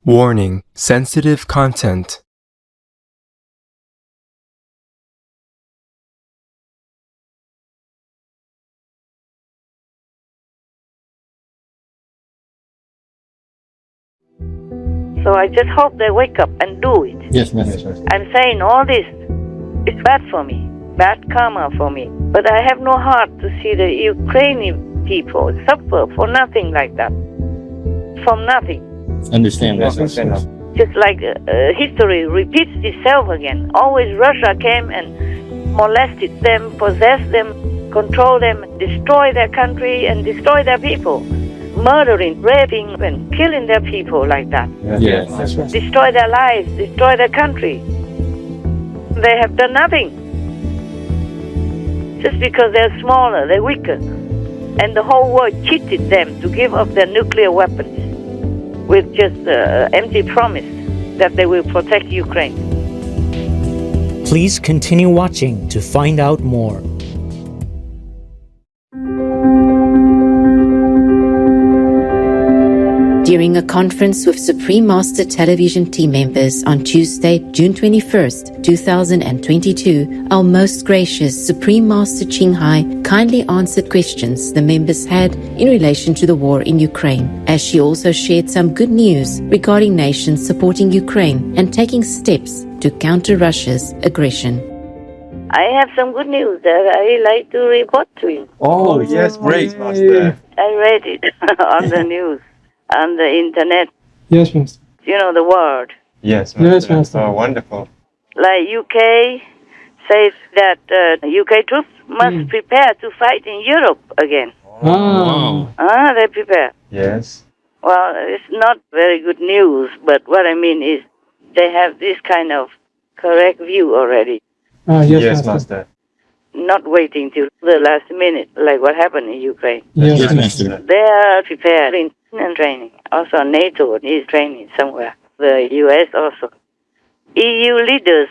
Warning: sensitive content. So I just hope they wake up and do it. Yes, ma'am. I'm saying all this is bad for me, bad karma for me. But I have no heart to see the Ukrainian people suffer for nothing like that. From nothing. Understand. Just like history repeats itself again. Always Russia came and molested them, possessed them, controlled them, destroyed their country and destroyed their people. Murdering, raping, and killing their people like that. Yes, that's right. Destroy their lives, destroy their country. They have done nothing. Just because they're smaller, they're weaker. And the whole world cheated them to give up their nuclear weapons with just empty promise that they will protect Ukraine. Please continue watching to find out more. During a conference with Supreme Master Television team members on Tuesday, June 21st, 2022, our most gracious Supreme Master Ching Hai kindly answered questions the members had in relation to the war in Ukraine, as she also shared some good news regarding nations supporting Ukraine and taking steps to counter Russia's aggression. I have some good news that I like to report to you. Oh, yes, great, Master. I read it on the news, on the internet. Yes, Master. You know the word. Yes, Yes, Master. Oh, wonderful. Like UK says that UK troops must prepare to fight in Europe again. Wow. They prepare. Yes. Well, it's not very good news, but what I mean is they have this kind of correct view already, Yes, Master. Master. not waiting till the last minute like what happened in Ukraine. Yes, Master. They are preparing and training. Also, NATO is training somewhere. The US also. EU leaders,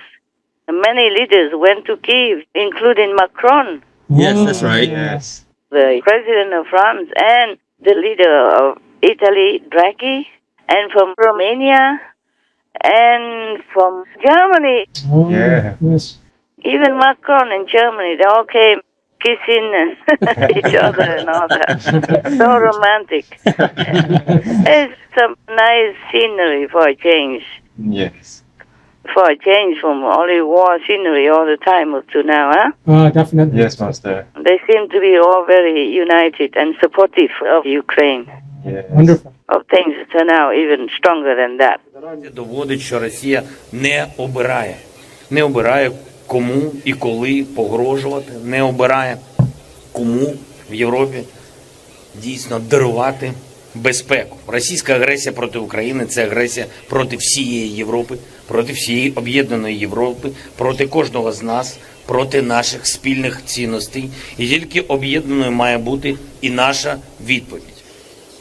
many leaders went to Kyiv, including Macron, Yes, that's right. Yes. the president of France, and the leader of Italy, Draghi, and from Romania, and from Germany. Oh, Yeah. Yes. Even Macron in Germany, they all came kissing and each other and all that. So romantic. It's some nice scenery for a change. Yes. For a change from only war scenery all the time up to now, huh? Definitely. Yes, Master. They seem to be all very united and supportive of Ukraine. Yes. Wonderful. Of things turn out even stronger than that. Доводить, що Росія не обирає кому і коли погрожувати, не обирає кому в Європі дійсно дарувати безпеку. Російська агресія проти України – це агресія проти всієї Європи, проти всієї об'єднаної Європи, проти кожного з нас, проти наших спільних цінностей. І тільки об'єднаною має бути і наша відповідь.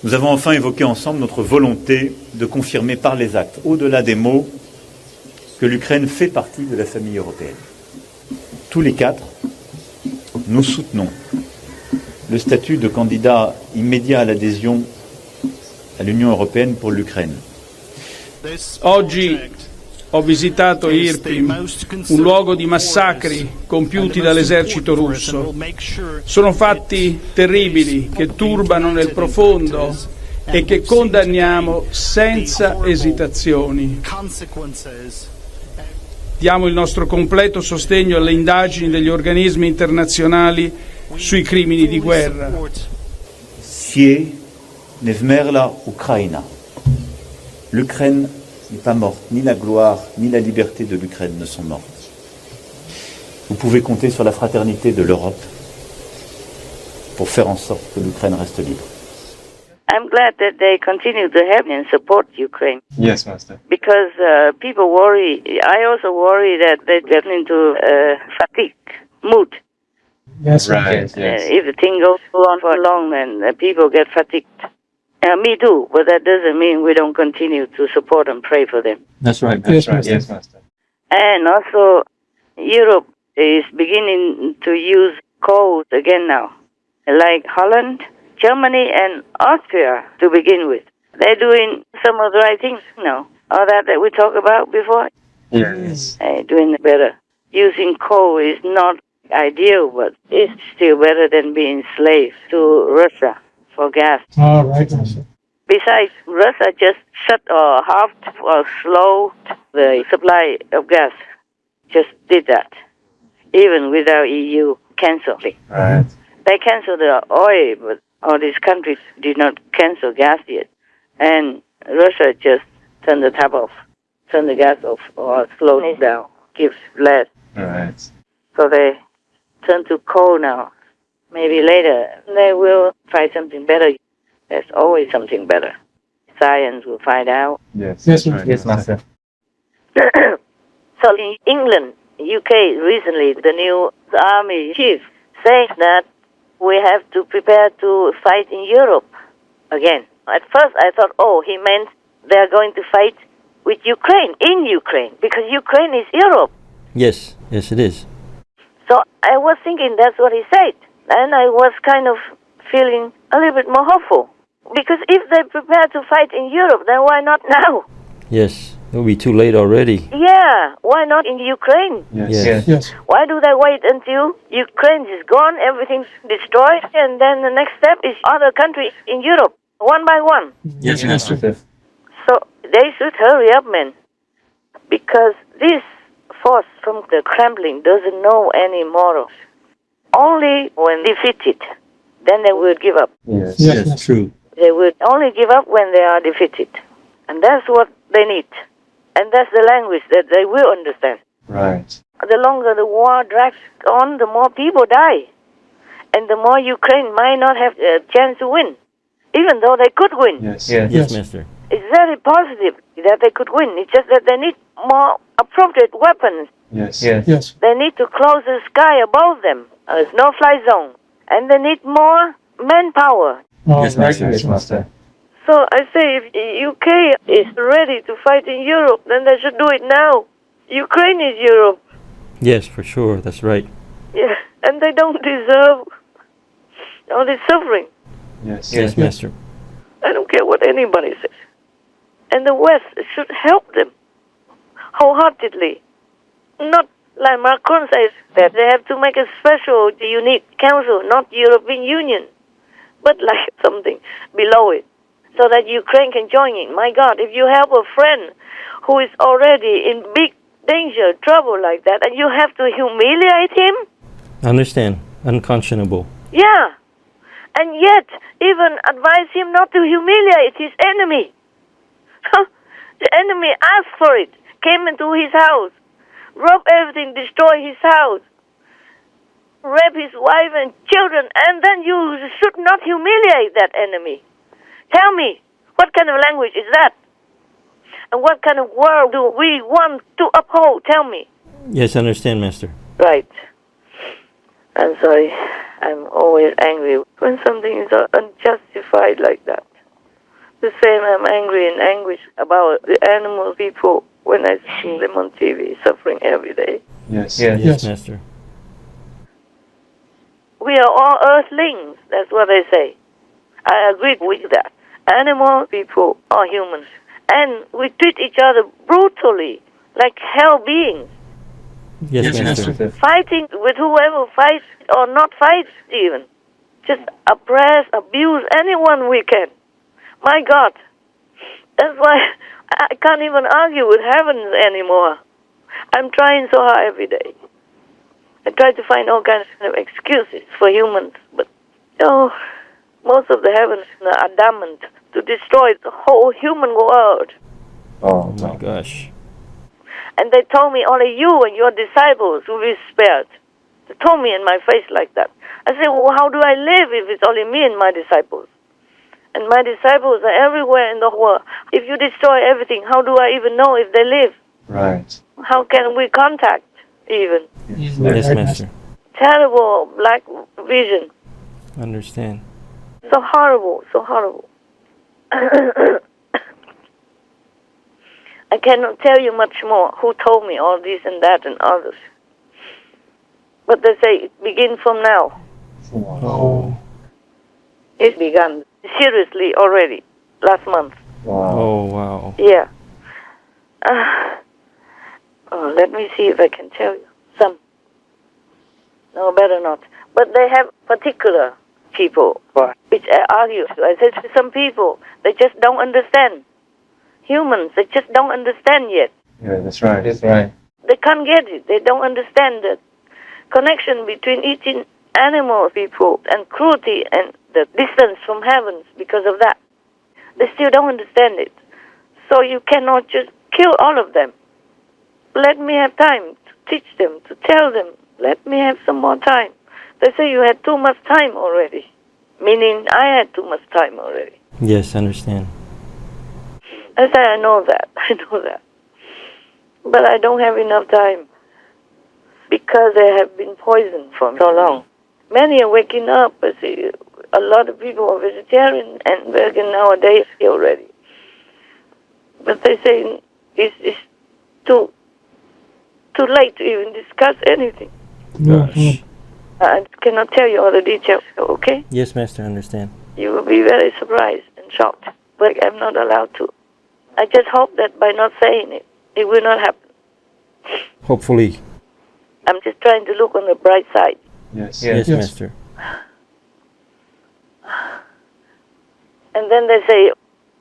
Nous avons enfin évoqué ensemble notre volonté de confirmer par les actes, au-delà des mots, que l'Ukraine fait partie de la famille européenne. Tous les quatre, nous soutenons le statut de candidat immédiat à l'adhésion à l'Union européenne pour l'Ukraine. Oggi ho visitato Irpin, un luogo di massacri compiuti dall'esercito russo. Sono fatti terribili che turbano nel profondo e che condanniamo senza esitazioni. Diamo il nostro completo sostegno alle indagini degli organismi internazionali sui crimini di guerra. Sie ne vmerla Ukraina. L'Ukraine n'est pas morte, ni la gloire, ni la liberté de l'Ukraine ne sont mortes. Vous pouvez compter sur la fraternité de l'Europe pour faire en sorte que l'Ukraine reste libre. I'm glad that they continue to help and support Ukraine. Yes, Master. Because people worry. I also worry that they get into fatigue mood. Yes, Right. Master. Yes. If the thing goes on for long, then people get fatigued. Me too, but that doesn't mean we don't continue to support and pray for them. That's right. Yes, That's right. Master. Yes, Master. And also, Europe is beginning to use codes again now, like Holland, Germany, and Austria to begin with. They're doing some of the right things now. All that we talked about before. Yes. They're doing better. Using coal is not ideal, but it's still better than being slave to Russia for gas. All right, Master. Besides, Russia just shut or halved or slowed the supply of gas. Just did that, even without EU canceling. Right. They canceled the oil, but all these countries did not cancel gas yet. And Russia just turned the tap off, turn the gas off, or slow it down, gives less. Right. So they turn to coal now. Maybe later they will try something better. There's always something better. Science will find out. Yes. Yes, Right. Yes, Master. So in England, UK, recently, the new army chief says that we have to prepare to fight in Europe again. At first I thought, he meant they're going to fight with Ukraine, in Ukraine, because Ukraine is Europe. Yes, it is. So I was thinking that's what he said. And I was kind of feeling a little bit more hopeful. Because if they prepare to fight in Europe, then why not now? Yes, it will be too late already. Yeah, why not in Ukraine? Yes. Yes. Why do they wait until Ukraine is gone, everything's destroyed, and then the next step is other countries in Europe, one by one? Yes, Master. So they should hurry up, man. Because this force from the Kremlin doesn't know any morals. Only when defeated, then they will give up. Yes. Yes, Yes. True. They will only give up when they are defeated. And that's what they need. And that's the language that they will understand. Right. The longer the war drags on, the more people die. And the more Ukraine might not have a chance to win, even though they could win. Yes. Yes, Master. It's very positive that they could win. It's just that they need more appropriate weapons. Yes. Yes. They need to close the sky above them. There's no fly zone. And they need more manpower. All Yes, right, Master. Yes, Master. So I say, if UK is ready to fight in Europe, then they should do it now. Ukraine is Europe. Yes, for sure. That's right. Yeah, and they don't deserve all this suffering. Yes. Yes, Master. I don't care what anybody says. And the West should help them wholeheartedly. Not like Macron says that they have to make a special, unique council, not European Union, but like something below it, so that Ukraine can join in. My God, if you help a friend who is already in big danger, trouble like that, and you have to humiliate him? Understand. Unconscionable. Yeah. And yet, even advise him not to humiliate his enemy. The enemy asked for it, came into his house, robbed everything, destroyed his house, raped his wife and children, and then you should not humiliate that enemy. Tell me, what kind of language is that? And what kind of world do we want to uphold? Tell me. Yes, understand, Master. Right. I'm sorry. I'm always angry when something is unjustified like that. The same, I'm angry and anguish about the animal people when I see them on TV suffering every day. Yes. Yes, Master. We are all earthlings, that's what they say. I agree with that. Animal people are humans. And we treat each other brutally, like hell beings. Yes, Master. Fighting with whoever fights or not fights even. Just oppress, abuse anyone we can. My God. That's why I can't even argue with heavens anymore. I'm trying so hard every day. I try to find all kinds of excuses for humans, but most of the heavens are adamant to destroy the whole human world. Oh my gosh. And they told me only you and your disciples will be spared. They told me in my face like that. I said, well, how do I live if it's only me and my disciples? And my disciples are everywhere in the world. If you destroy everything, how do I even know if they live? Right. How can we contact even? Yes, Master. Terrible black vision. Understand. So horrible, so horrible. I cannot tell you much more who told me all this and that and others. But they say it begins from now. Oh. It's begun seriously already last month. Wow. Oh, wow. Yeah. Let me see if I can tell you some. No, better not. But they have particular people which I argue. I said to some people, they just don't understand. Humans, they just don't understand yet. Yeah, that's right. That's right. They can't get it. They don't understand the connection between eating animal people and cruelty and the distance from heavens because of that. They still don't understand it. So you cannot just kill all of them. Let me have time to teach them, to tell them. Let me have some more time. They say you had too much time already. Meaning I had too much time already. Yes, I understand. I say I know that. I know that. But I don't have enough time. Because they have been poisoned for so long. Many are waking up. I see a lot of people are vegetarian and vegan nowadays already. But they say it's too late to even discuss anything. Gosh. I cannot tell you all the details, okay? Yes, Master, I understand. You will be very surprised and shocked. But I'm not allowed to. I just hope that by not saying it, it will not happen. Hopefully. I'm just trying to look on the bright side. Yes. Yes, Master. And then they say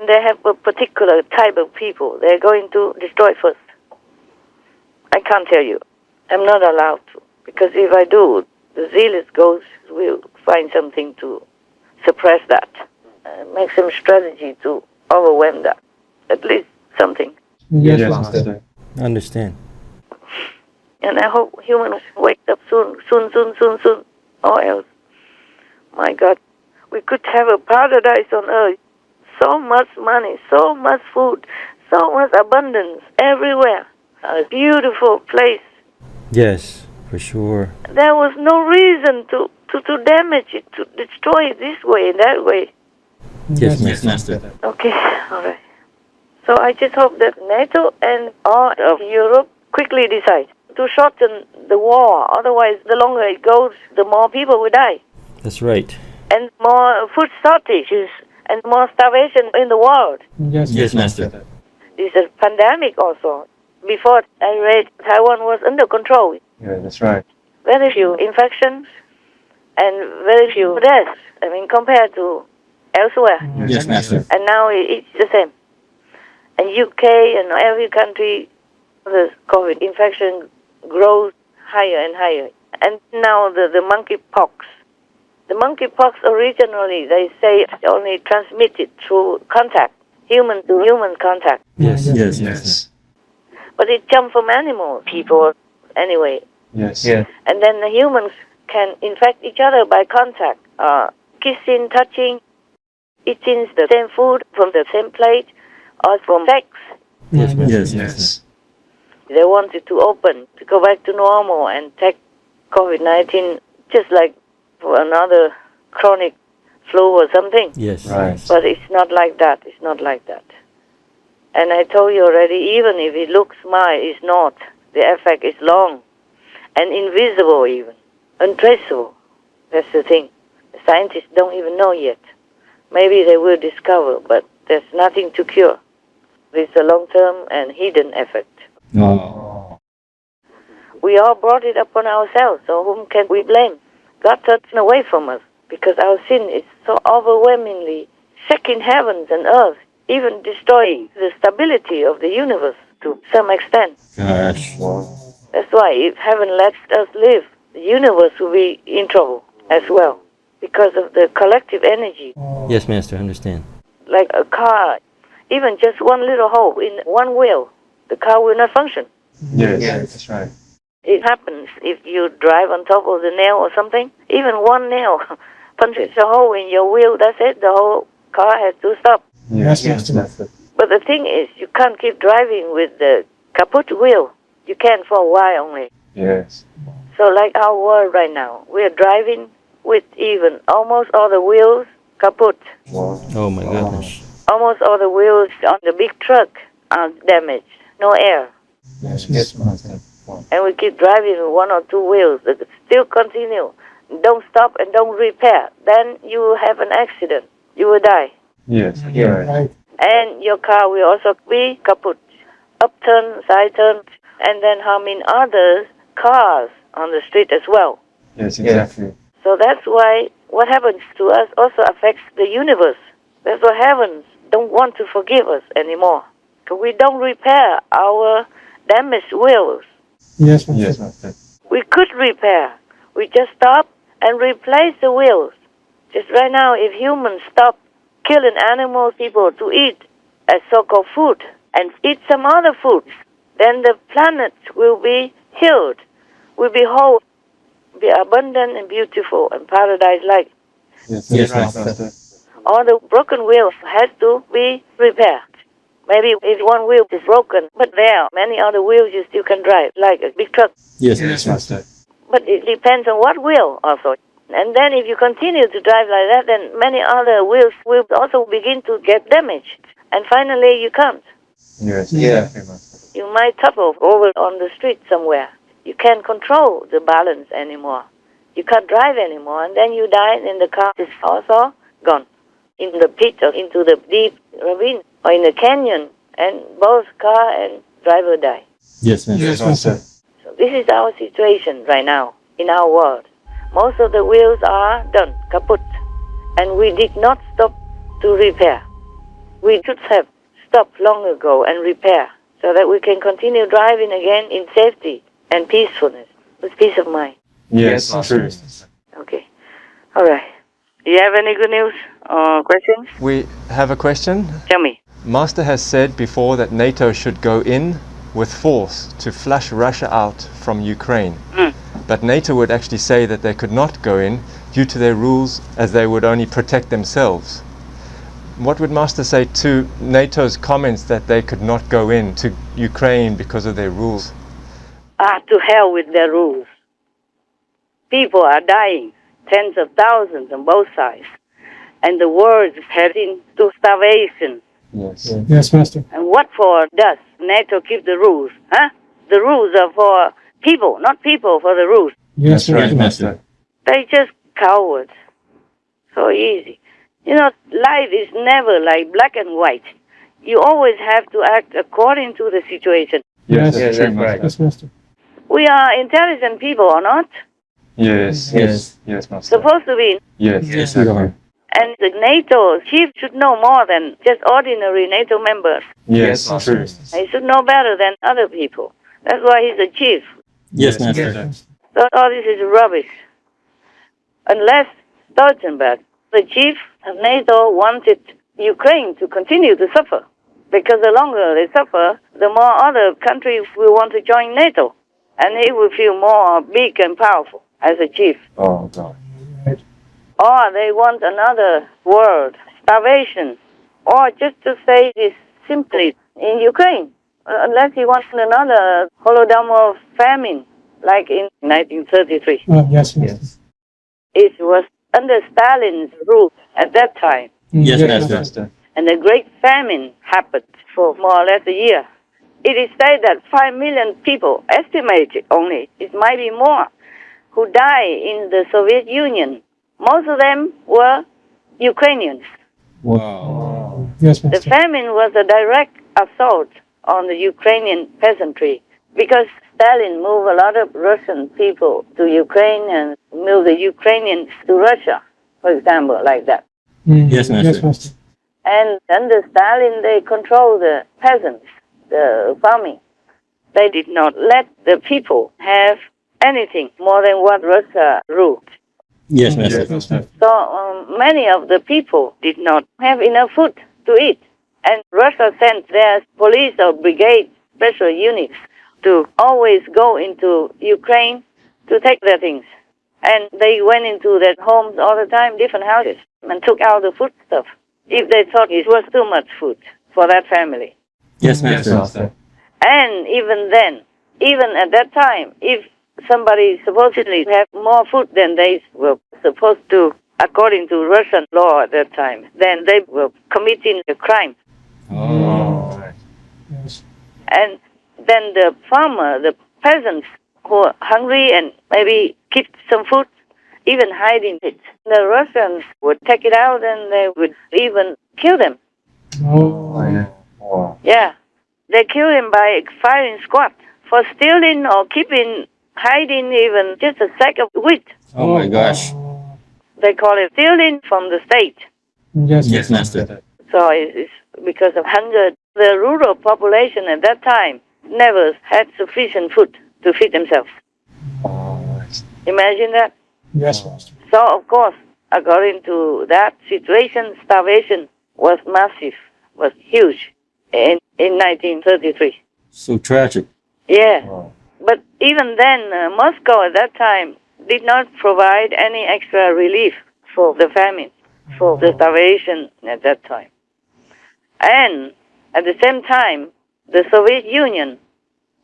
they have a particular type of people they're going to destroy first. I can't tell you. I'm not allowed to. Because if I do, the zealous ghosts will find something to suppress that. Make some strategy to overwhelm that. At least something. Yes, Yes, Master. Master. I understand. And I hope humans wake up soon. Or else, my God, we could have a paradise on earth. So much money, so much food, so much abundance everywhere. A beautiful place. Yes, for sure. There was no reason to damage it, to destroy it this way and that way. Yes, Master. Okay, all right. So I just hope that NATO and all of Europe quickly decide to shorten the war. Otherwise, the longer it goes, the more people will die. That's right. And more food shortages and more starvation in the world. Yes, Master. This is a pandemic also. Before I read, Taiwan was under control. Yeah, that's right. Very few infections and very few deaths. I mean, compared to elsewhere. Yes, Master. And now it's the same. And UK and every country, the COVID infection grows higher and higher. And now the monkeypox. The monkeypox originally, they say, only transmitted through contact, human to human contact. Yes. But it jumped from animal people anyway. Yes. And then the humans can infect each other by contact, kissing, touching, eating the same food from the same plate, or from sex. Yes. They wanted to open, to go back to normal and take COVID-19 just like for another chronic flu or something. Yes. Right. But it's not like that. It's not like that. And I told you already, even if it looks mild, it's not. The effect is long and invisible even, untraceable. That's the thing. The scientists don't even know yet. Maybe they will discover, but there's nothing to cure. It's a long-term and hidden effect. No. We all brought it upon ourselves, so whom can we blame? God turned away from us because our sin is so overwhelmingly shaking heavens and earth, even destroying the stability of the universe to some extent. Gosh. That's why if heaven lets us live, the universe will be in trouble as well because of the collective energy. Yes, Master, I understand. Like a car, even just one little hole in one wheel, the car will not function. Yes, that's right. It happens if you drive on top of the nail or something. Even one nail punches a hole in your wheel, that's it. The whole car has to stop. Yes, Master. But the thing is, you can't keep driving with the kaput wheel. You can for a while only. Yes. So like our world right now, we are driving with even almost all the wheels kaput. Oh my goodness. Almost all the wheels on the big truck are damaged. No air. Yes, Master. And we keep driving with one or two wheels that still continue. Don't stop and don't repair. Then you will have an accident. You will die. Yes, Right. And your car will also be kaput, upturn, side turn, and then harming other cars on the street as well. Yes, exactly. So that's why what happens to us also affects the universe. That's why heavens don't want to forgive us anymore. Because we don't repair our damaged wills. Yes, Master. Yes, Master. We could repair. We just stop and replace the wheels. Just right now, if humans stop killing animals, people to eat as so-called food and eat some other foods, then the planet will be healed, will be whole, be abundant and beautiful and paradise-like. Yes, Master. All the broken wheels has to be repaired. Maybe if one wheel is broken, but there are many other wheels you still can drive, like a big truck. Yes, Yes, Master. But it depends on what wheel also. And then if you continue to drive like that, then many other wheels will also begin to get damaged. And finally you can't. Yes, exactly, Master. You might topple over on the street somewhere. You can't control the balance anymore. You can't drive anymore, and then you die, and the car is also gone in the pit or into the deep ravine or in the canyon, and both car and driver die. Yes, Master. Yes, Master. So this is our situation right now in our world. Most of the wheels are done, kaput, and we did not stop to repair. We should have stopped long ago and repair so that we can continue driving again in safety and peacefulness, with peace of mind. Yes, true. Okay. All right. Do you have any good news or questions? We have a question. Tell me. Master has said before that NATO should go in with force to flush Russia out from Ukraine. But NATO would actually say that they could not go in due to their rules, as they would only protect themselves. What would Master say to NATO's comments that they could not go in to Ukraine because of their rules? To hell with their rules. People are dying, tens of thousands on both sides. And the world is heading to starvation. Yes. Yes, Master. And what for does NATO keep the rules? Huh? The rules are for people, not people for the rules. Yes, That's right, Master. Master. They just cowards. So easy. You know, life is never like black and white. You always have to act according to the situation. Yes, Yes, that's true, Master. Yes, Master. We are intelligent people or not? Yes, yes, yes, Master. Supposed to be. Yes, Yes, we exactly. are. And the NATO chief should know more than just ordinary NATO members. Yes, true. He should know better than other people. That's why he's the chief. Yes, Yes, Master. So all this is rubbish. Unless Stoltenberg, the chief of NATO, wanted Ukraine to continue to suffer. Because the longer they suffer, the more other countries will want to join NATO. And he will feel more big and powerful as a chief. Oh, God. Or they want another world, starvation. Or just to say this simply, in Ukraine, unless he wants another Holodomor famine, like in 1933. Yes, Master. It was under Stalin's rule at that time. Yes, Yes, Master. Master. And a great famine happened for more or less a year. It is said that 5 million people, estimated only, it might be more, who died in the Soviet Union. Most of them were Ukrainians. Wow. Yes, The Master. famine was a direct assault on the Ukrainian peasantry because Stalin moved a lot of Russian people to Ukraine and moved the Ukrainians to Russia, for example, like that. Yes, Master. Yes, Master. And under Stalin, they controlled the peasants, the farming. They did not let the people have anything more than what Russia ruled. Yes, Master. Yes, Master. So many of the people did not have enough food to eat. And Russia sent their police or brigade special units to always go into Ukraine to take their things. And they went into their homes all the time, different houses, and took out the food stuff if they thought it was too much food for that family. Yes, Yes, Master. Master. And even then, even at that time, if somebody supposedly have more food than they were supposed to, according to Russian law at that time, then they were committing a crime. Oh, right. Yes. And then the farmer, the peasants who are hungry and maybe keep some food, even hiding it. The Russians would take it out and they would even kill them. Oh. Yeah. Wow. Yeah. They killed him by firing squad for stealing or hiding even just a sack of wheat. Oh my gosh. They call it stealing from the state. Yes, Yes, Master. So it's because of hunger. The rural population at that time never had sufficient food to feed themselves. Imagine that. Yes, Master. So, of course, according to that situation, starvation was massive, was huge in 1933. So tragic. Yeah. But even then, Moscow at that time did not provide any extra relief for the famine, for the starvation at that time. And at the same time, the Soviet Union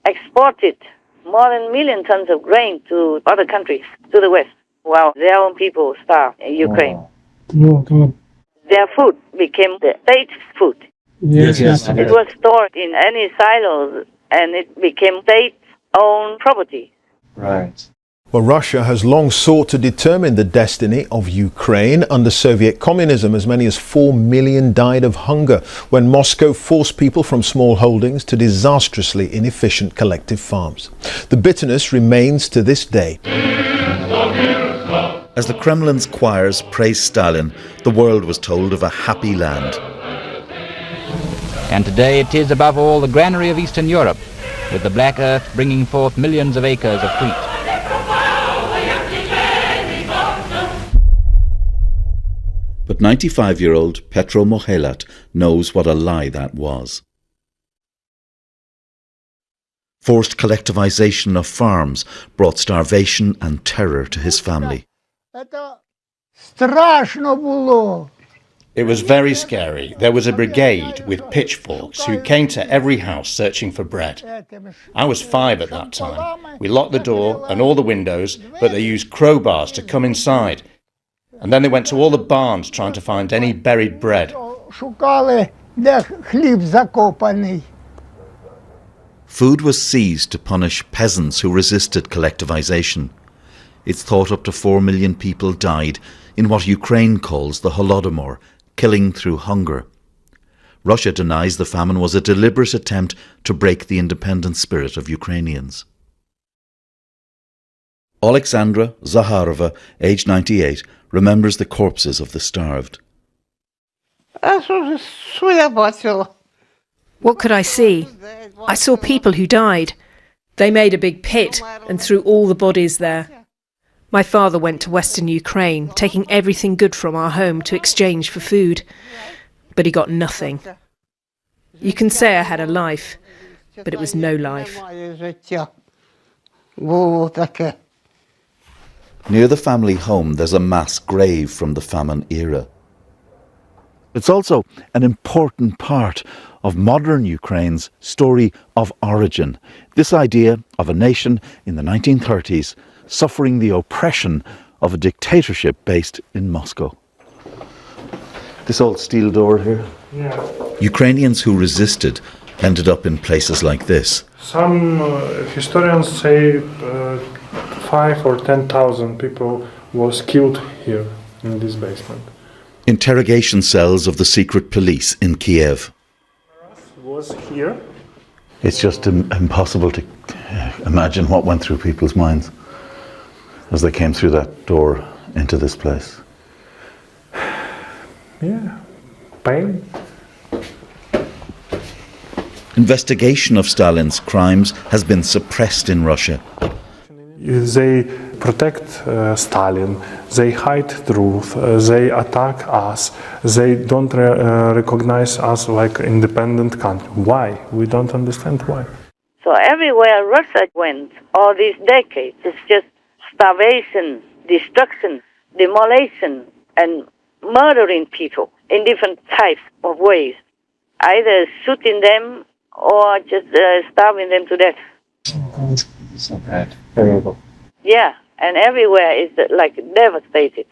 exported more than 1 million tons of grain to other countries, to the West, while their own people starved in Ukraine. Oh, God. Their food became the state food. Yes, Yes, Master. It was stored in any silos, and it became state-owned property. Right. Well, Russia has long sought to determine the destiny of Ukraine. Under Soviet communism, as many as 4 million died of hunger when Moscow forced people from small holdings to disastrously inefficient collective farms. The bitterness remains to this day. As the Kremlin's choirs praised Stalin, the world was told of a happy land. And today it is above all the granary of Eastern Europe, with the black earth bringing forth millions of acres of wheat. But 95-year-old Petro Mohelat knows what a lie that was. Forced collectivization of farms brought starvation and terror to his family. It was very scary. There was a brigade with pitchforks who came to every house searching for bread. I was 5 at that time. We locked the door and all the windows, but they used crowbars to come inside. And then they went to all the barns trying to find any buried bread. Food was seized to punish peasants who resisted collectivization. It's thought up to 4 million people died in what Ukraine calls the Holodomor, killing through hunger. Russia denies the famine was a deliberate attempt to break the independent spirit of Ukrainians. Alexandra Zaharova, aged 98, remembers the corpses of the starved. What could I see? I saw people who died. They made a big pit and threw all the bodies there. My father went to Western Ukraine, taking everything good from our home to exchange for food. But he got nothing. You can say I had a life, but it was no life. Near the family home, there's a mass grave from the famine era. It's also an important part of modern Ukraine's story of origin. This idea of a nation in the 1930s suffering the oppression of a dictatorship based in Moscow. This old steel door here? Yeah. Ukrainians who resisted ended up in places like this. Some historians say 5 or 10,000 people was killed here in this basement. Interrogation cells of the secret police in Kiev. Was here. It's just impossible to imagine what went through people's minds as they came through that door into this place. Yeah, pain. Investigation of Stalin's crimes has been suppressed in Russia. They protect Stalin, they hide truth, they attack us, they don't recognize us like independent country. Why? We don't understand why. So everywhere Russia went, all these decades, it's just starvation, destruction, demolition, and murdering people in different types of ways, either shooting them or just starving them to death. So bad. Terrible. Yeah, and everywhere is like devastated.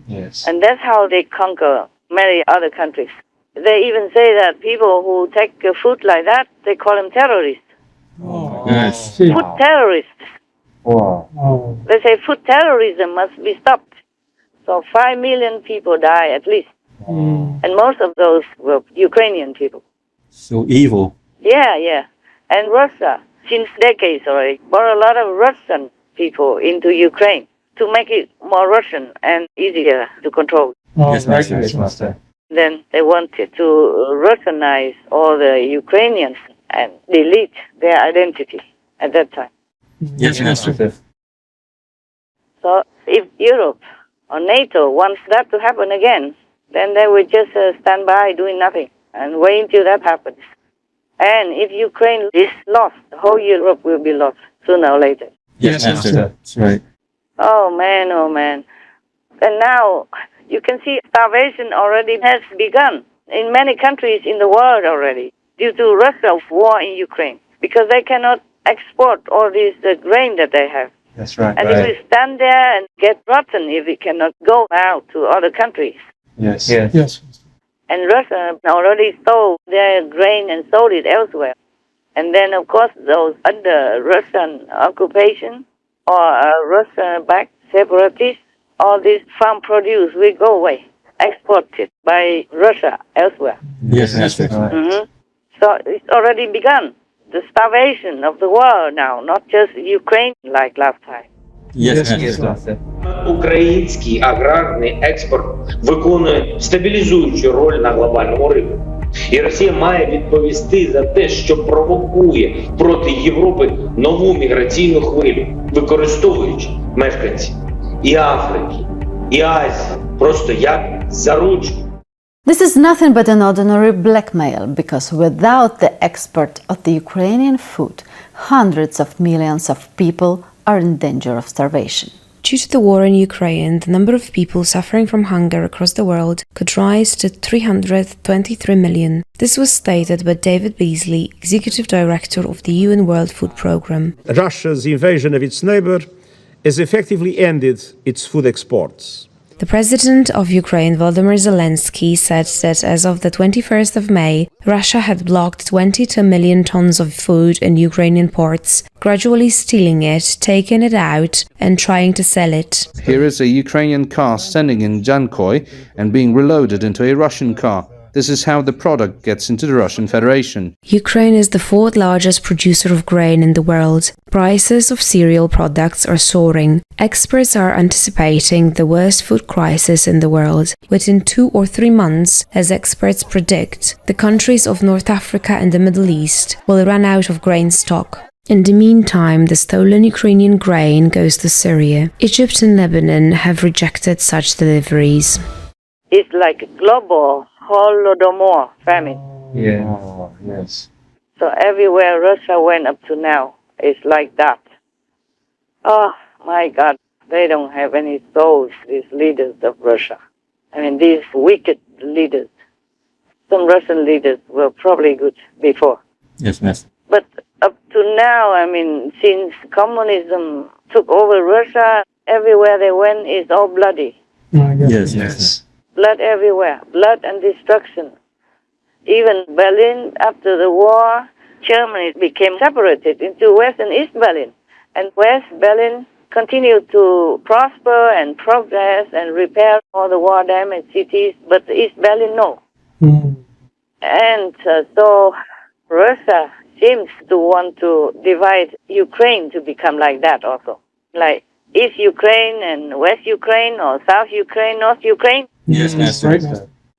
Yes. And that's how they conquer many other countries. They even say that people who take food like that, they call them terrorists. Oh, yes. Food terrorists. Wow. They say food terrorism must be stopped. So 5 million people die at least. And most of those were Ukrainian people. So evil. Yeah. And Russia, since decades already, brought a lot of Russian people into Ukraine to make it more Russian and easier to control. Yes, Master. Then they wanted to Russianize all the Ukrainians and delete their identity at that time. Yes, Master. So if Europe or NATO wants that to happen again, then they would just stand by doing nothing and wait until that happens. And if Ukraine is lost, the whole Europe will be lost sooner or later. Yes, Master. That's right. Oh man. And now you can see starvation already has begun in many countries in the world already due to Russia's war in Ukraine because they cannot export all this grain that they have. That's right. And it will stand there and get rotten if it cannot go out to other countries. Yes. And Russia already stole their grain and sold it elsewhere. And then, of course, those under Russian occupation or Russia-backed separatists, all this farm produce will go away, exported by Russia elsewhere. Yes, Master. So it's already begun. The starvation of the world now, not just Ukraine like last time. Yes, Master. Український аграрний експорт виконує стабілізуючу роль на глобальному ринку. І Росія має відповісти за те, що провокує проти Європи нову міграційну хвилю, використовуючи мешканців і Африки, і Азії, просто як заручник. This is nothing but an ordinary blackmail because without the export of the Ukrainian food, hundreds of millions of people are in danger of starvation. Due to the war in Ukraine, the number of people suffering from hunger across the world could rise to 323 million. This was stated by David Beasley, Executive Director of the UN World Food Programme. Russia's invasion of its neighbor has effectively ended its food exports. The President of Ukraine, Volodymyr Zelensky, said that as of the 21st of May, Russia had blocked 22 million tons of food in Ukrainian ports, gradually stealing it, taking it out, and trying to sell it. Here is a Ukrainian car standing in Jankoy and being reloaded into a Russian car. This is how the product gets into the Russian Federation. Ukraine is the fourth largest producer of grain in the world. Prices of cereal products are soaring. Experts are anticipating the worst food crisis in the world. Within 2 or 3 months, as experts predict, the countries of North Africa and the Middle East will run out of grain stock. In the meantime, the stolen Ukrainian grain goes to Syria. Egypt and Lebanon have rejected such deliveries. It's like a global Holodomor famine. Yes. So everywhere Russia went up to now, it's like that. Oh my God, they don't have any souls, these leaders of Russia. I mean, these wicked leaders. Some Russian leaders were probably good before. Yes, Master. But up to now, I mean, since communism took over Russia, everywhere they went is all bloody. Yes. Blood everywhere, blood and destruction. Even Berlin, after the war, Germany became separated into West and East Berlin. And West Berlin continued to prosper and progress and repair all the war-damaged cities, but East Berlin, no. And so Russia seems to want to divide Ukraine to become like that also. Like East Ukraine and West Ukraine or South Ukraine, North Ukraine. Yes, Master.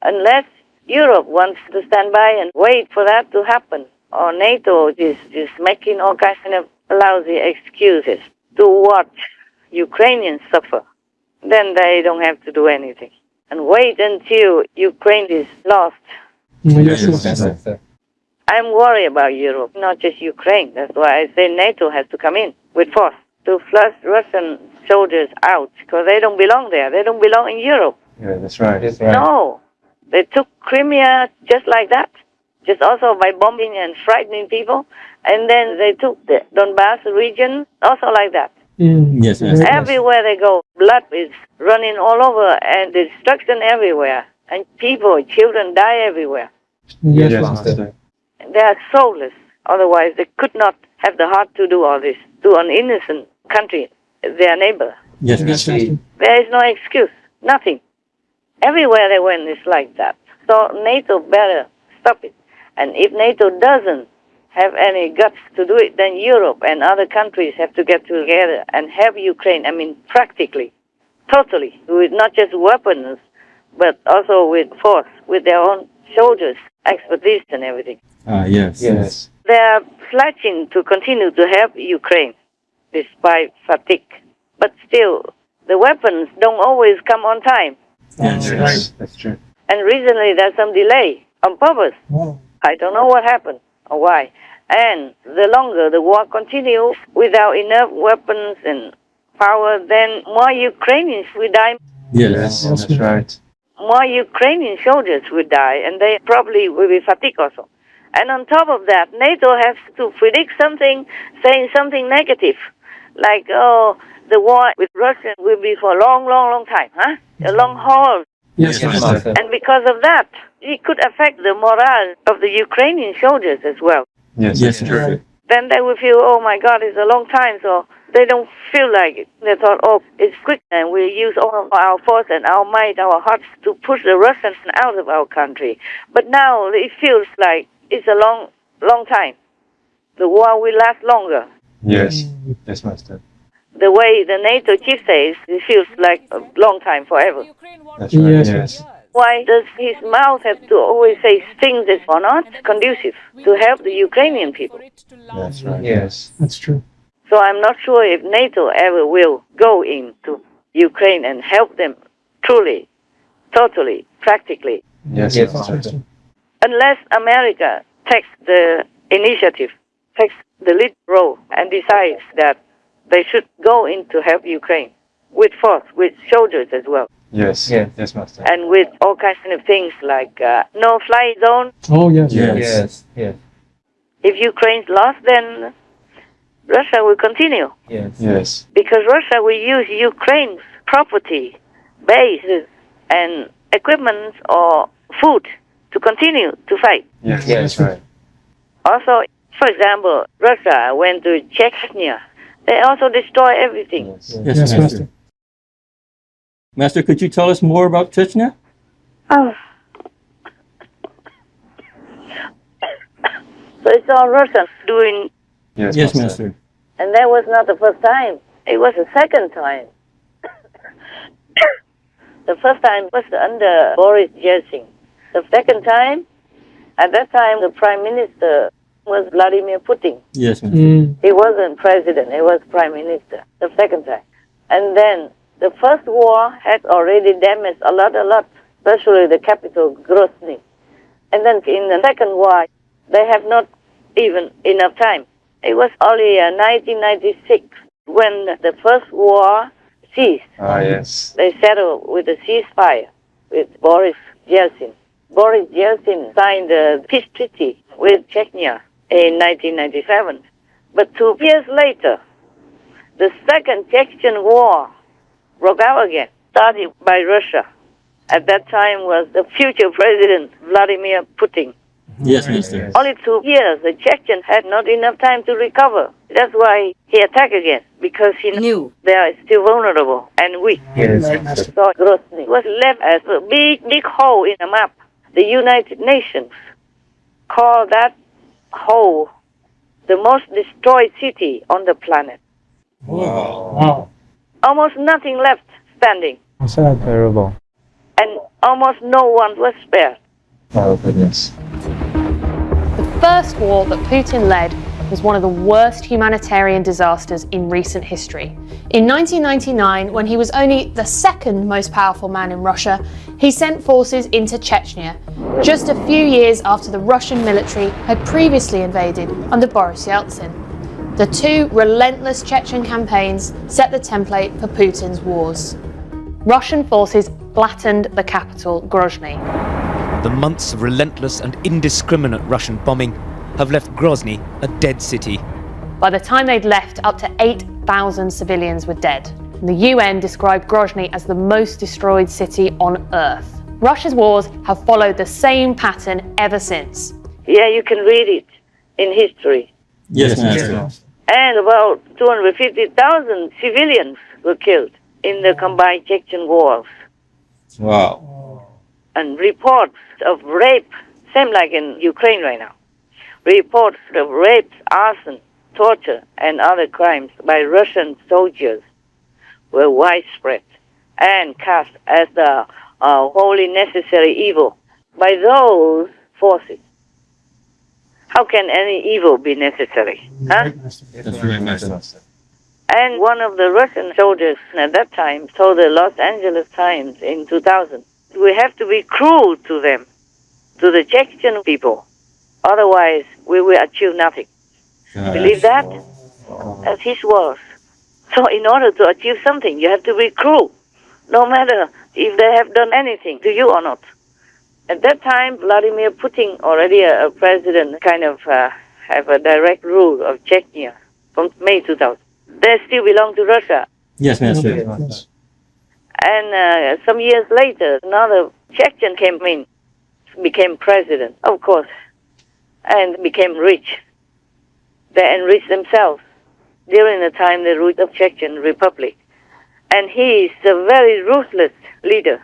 Unless Europe wants to stand by and wait for that to happen, or NATO is making all kinds of lousy excuses to watch Ukrainians suffer, then they don't have to do anything. And wait until Ukraine is lost. Yes, Master. I'm worried about Europe, not just Ukraine. That's why I say NATO has to come in with force to flush Russian soldiers out, because they don't belong there. They don't belong in Europe. Yeah, that's right. No, they took Crimea just like that, just also by bombing and frightening people. And then they took the Donbass region also like that. Yes, Master. Everywhere they go, blood is running all over and destruction everywhere. And people, children die everywhere. Yes, Master. They are soulless. Otherwise, they could not have the heart to do all this to an innocent country, their neighbor. Yes, Master. There is no excuse, nothing. Everywhere they went, it's like that. So NATO better stop it. And if NATO doesn't have any guts to do it, then Europe and other countries have to get together and help Ukraine. I mean, practically, totally, with not just weapons, but also with force, with their own soldiers, expertise and everything. Yes. They are pledging to continue to help Ukraine, despite fatigue. But still, the weapons don't always come on time. Yes. That's true. And recently there's some delay on purpose. I don't know what happened or why. And the longer the war continues without enough weapons and power, then more Ukrainians will die. Yes, that's right. More Ukrainian soldiers will die, and they probably will be fatigued also. And on top of that, NATO has to predict something, saying something negative, like, oh, the war with Russia will be for a long, long, long time, huh? A long haul. Yes, Master. And because of that, it could affect the morale of the Ukrainian soldiers as well. Yes, true. Then they will feel, oh my God, it's a long time, so they don't feel like it. They thought, oh, it's quick, and we use all of our force and our might, our hearts to push the Russians out of our country. But now it feels like it's a long, long time. The war will last longer. Yes, Master. The way the NATO chief says, it feels like a long time, forever. That's right. Yes. Why does his mouth have to always say things that are not conducive to help the Ukrainian people? That's right. Yes. That's true. So I'm not sure if NATO ever will go into Ukraine and help them truly, totally, practically. Yes, Master. Unless America takes the initiative, takes the lead role and decides that they should go in to help Ukraine with force, with soldiers as well. Yes, Master. And with all kinds of things like no-fly zone. Oh, yes. Yes. If Ukraine's lost, then Russia will continue. Yes. Because Russia will use Ukraine's property, bases, and equipment or food to continue to fight. Yes, that's right. Also, for example, Russia went to Chechnya. They also destroy everything. Yes, Master. Master, could you tell us more about Chechnya? Oh. So it's all Russians doing. Yes, Master. And that was not the first time. It was the second time. The first time was under Boris Yeltsin. The second time, at that time, the Prime Minister was Vladimir Putin. Yes, Master. He wasn't president, he was Prime Minister, the second time. And then the first war had already damaged a lot, especially the capital, Grozny. And then in the second war, they have not even enough time. It was only 1996 when the first war ceased. Yes. They settled with a ceasefire with Boris Yeltsin. Boris Yeltsin signed the peace treaty with Chechnya in 1997. But 2 years later, the second Chechen war broke out again, started by Russia. At that time was the future president, Vladimir Putin. Yes, Master. Only 2 years, the Chechens had not enough time to recover. That's why he attacked again, because he knew they are still vulnerable and weak. Yes. So Grozny was left as a big hole in the map. The United Nations called that hole the most destroyed city on the planet. Wow. Almost nothing left standing. Sad. Terrible. And almost no one was spared. Oh, goodness. The first war that Putin led was one of the worst humanitarian disasters in recent history. In 1999, when he was only the second most powerful man in Russia, he sent forces into Chechnya, just a few years after the Russian military had previously invaded under Boris Yeltsin. The two relentless Chechen campaigns set the template for Putin's wars. Russian forces flattened the capital, Grozny. The months of relentless and indiscriminate Russian bombing have left Grozny a dead city. By the time they'd left, up to 8,000 civilians were dead. The UN described Grozny as the most destroyed city on Earth. Russia's wars have followed the same pattern ever since. Yeah, you can read it in history. Yes, Master. And about 250,000 civilians were killed in the combined Chechen wars. Wow. and reports of rape, same like in Ukraine right now. Reports of rape, arson, torture, and other crimes by Russian soldiers were widespread and cast as the wholly necessary evil by those forces. How can any evil be necessary? Huh? That's very nice. And one of the Russian soldiers at that time told the Los Angeles Times in 2000, we have to be cruel to them, to the Chechen people. Otherwise, we will achieve nothing. Believe that? That's his words. So in order to achieve something, you have to be cruel, no matter if they have done anything to you or not. At that time, Vladimir Putin, already a president, kind of have a direct rule of Chechnya from May 2000. They still belong to Russia. Yes, Master. Yes. And some years later, another Chechen came in, became president, of course, and became rich. They enriched themselves during the time they ruled the Chechen Republic. And he is a very ruthless leader.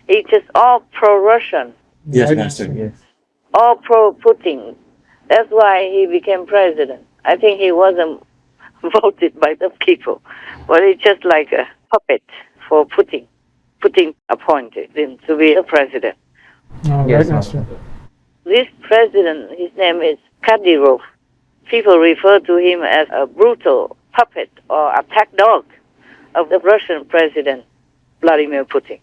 He's just all pro-Russian. Yes, Master. Yes. All pro-Putin. That's why he became president. I think he wasn't voted by the people, but he's just like a puppet for Putin. Putin appointed him to be the president. Yes, Master. This president, his name is Kadyrov. People refer to him as a brutal puppet or attack dog of the Russian president, Vladimir Putin.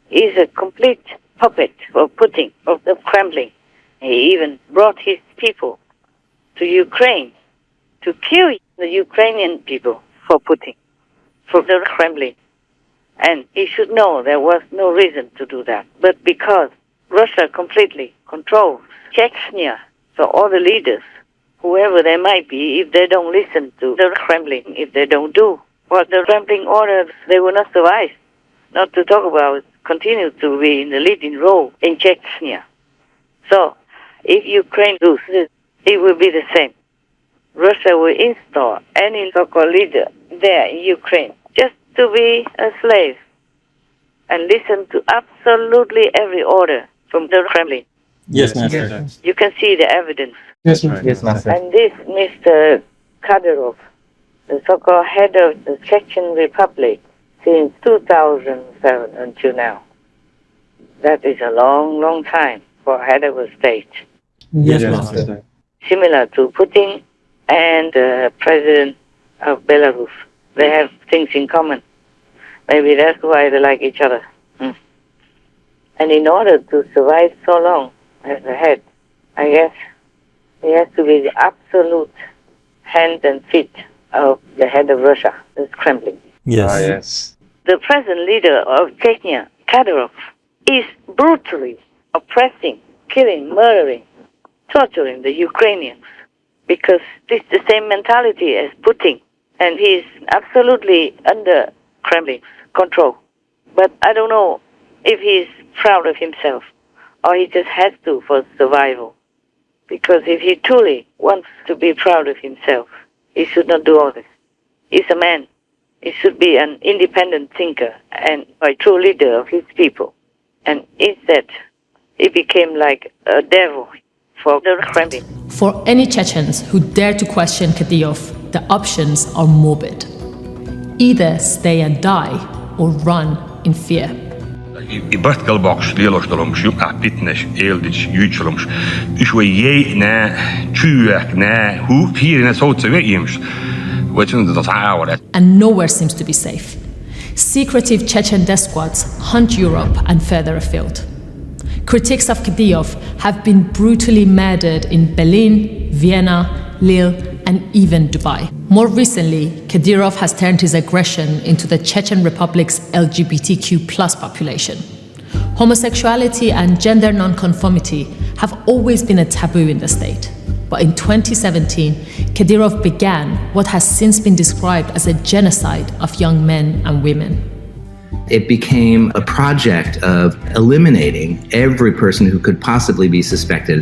He's a complete puppet for Putin, of the Kremlin. He even brought his people to Ukraine to kill the Ukrainian people for Putin, for the Kremlin. And he should know there was no reason to do that. But because Russia completely controls Chechnya, so all the leaders, whoever they might be, if they don't listen to the Kremlin, if they don't do what the Kremlin orders, they will not survive. Not to talk about continue to be in the leading role in Chechnya. So, if Ukraine loses, it will be the same. Russia will install any so-called leader there in Ukraine just to be a slave and listen to absolutely every order from the Kremlin. Yes, Master. You can see the evidence. Yes, Master. Yes, Master. And this Mr. Kadyrov, the so-called head of the Chechen Republic, since 2007 until now. That is a long, long time for head of a state. Yes, Master. Similar to Putin and the president of Belarus. They have things in common. Maybe that's why they like each other. And in order to survive so long as a head, I guess he has to be the absolute hand and feet of the head of Russia, the Kremlin. Yes. Yes. The present leader of Chechnya, Kadyrov, is brutally oppressing, killing, murdering, torturing the Ukrainians because this is the same mentality as Putin, and he's absolutely under Kremlin's control. But I don't know if he's proud of himself or he just has to for survival. Because if he truly wants to be proud of himself, he should not do all this. He's a man. He should be an independent thinker and a true leader of his people. And instead, he became like a devil for the Kremlin. For any Chechens who dare to question Kadyrov, the options are morbid. Either stay and die or run in fear. I bartkalbaks lielostalums jukka pitnes eldits juitsalums uswe ye na chuak na hu hier na soutse weims which is that hour. And nowhere seems to be safe. Secretive Chechen death squads hunt Europe and further afield. Critics of Kadyrov have been brutally murdered in Berlin, Vienna, Lille, and even Dubai. More recently, Kadyrov has turned his aggression into the Chechen Republic's LGBTQ+ population. Homosexuality and gender nonconformity have always been a taboo in the state. But in 2017, Kadyrov began what has since been described as a genocide of young men and women. It became a project of eliminating every person who could possibly be suspected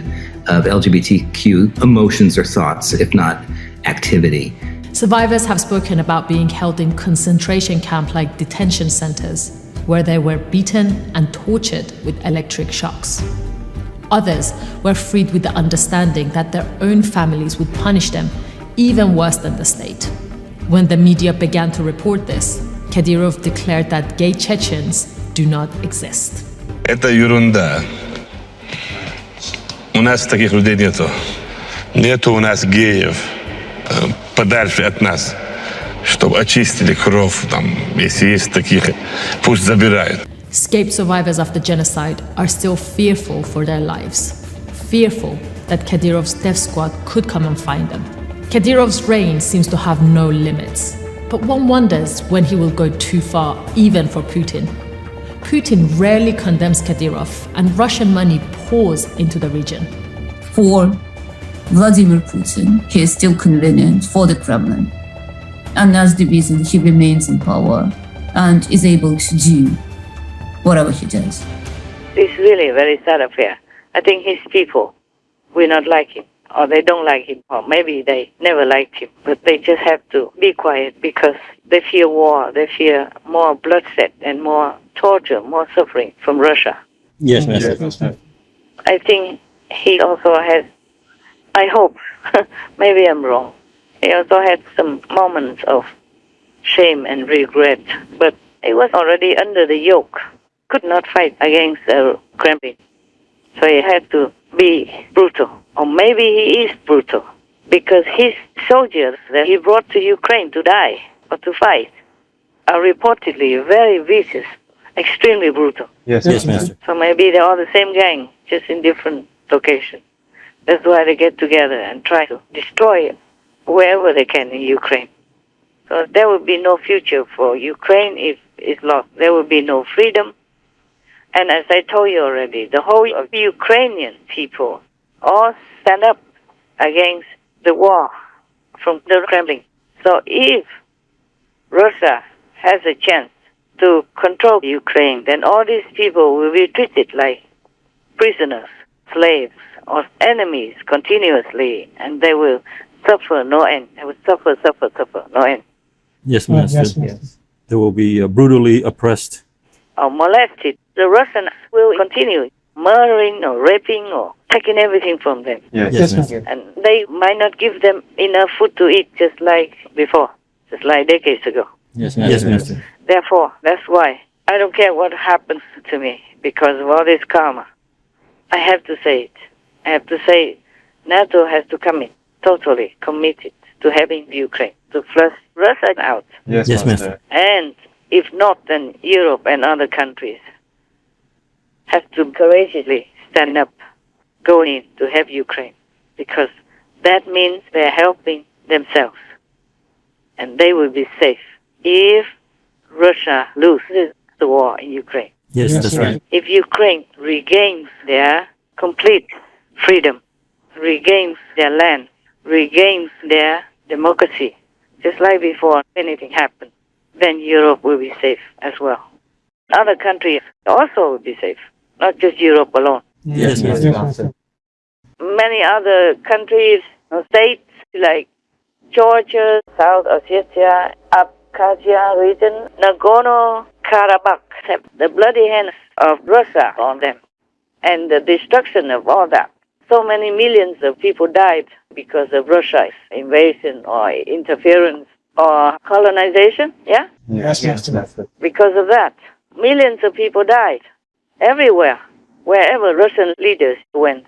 of LGBTQ emotions or thoughts, if not activity. Survivors have spoken about being held in concentration camp-like detention centers, where they were beaten and tortured with electric shocks. Others were freed with the understanding that their own families would punish them even worse than the state. When the media began to report this, Kadyrov declared that gay Chechens do not exist. Это ерунда. У нас таких людей нету. Нету у нас геев подальше от нас, чтобы очистили кровь. Там, если есть таких, пусть забирают. Escaped survivors of the genocide are still fearful for their lives, fearful that Kadyrov's death squad could come and find them. Kadyrov's reign seems to have no limits, but one wonders when he will go too far, even for Putin. Putin rarely condemns Kadyrov, and Russian money pours into the region. For Vladimir Putin, he is still convenient for the Kremlin, and that's the reason he remains in power and is able to do whatever he does. It's really a very sad affair. I think his people will not like him, or they don't like him, or maybe they never liked him, but they just have to be quiet because they fear war, they fear more bloodshed and more torture, more suffering from Russia. Yes, Master. I think he also has, I hope, maybe I'm wrong, he also had some moments of shame and regret, but he was already under the yoke, could not fight against the Kremlin, so he had to be brutal, or maybe he is brutal, because his soldiers that he brought to Ukraine to die or to fight are reportedly very vicious, extremely brutal. Yes, Master. So maybe they're all the same gang, just in different locations. That's why they get together and try to destroy wherever they can in Ukraine. So there will be no future for Ukraine if it's lost. There will be no freedom. And as I told you already, the whole of Ukrainian people all stand up against the war from the Kremlin. So if Russia has a chance to control Ukraine, then all these people will be treated like prisoners, slaves, or enemies continuously, and they will suffer no end. They will suffer no end. Yes, Master. Yes. They will be brutally oppressed. Or molested. The Russians will continue murdering or raping or taking everything from them. Yes, Master. And they might not give them enough food to eat just like before, just like decades ago. Yes, Master. Yes, Master. Therefore, that's why I don't care what happens to me because of all this karma. I have to say it. I have to say NATO has to come in, totally committed to having Ukraine, to flush Russia out. Yes, Master. And if not, then Europe and other countries have to courageously stand up, go in to have Ukraine, because that means they're helping themselves, and they will be safe if Russia loses the war in Ukraine. Yes, that's right. If Ukraine regains their complete freedom, regains their land, regains their democracy, just like before anything happened, then Europe will be safe as well. Other countries also will be safe, not just Europe alone. Yes, Master. Many other countries, states like Georgia, South Ossetia, Abkhazia region, Nagorno-Karabakh have the bloody hands of Russia on them and the destruction of all that. So many millions of people died because of Russia's invasion or interference or colonization, yeah? Yes, Master. Because of that, millions of people died everywhere, wherever Russian leaders went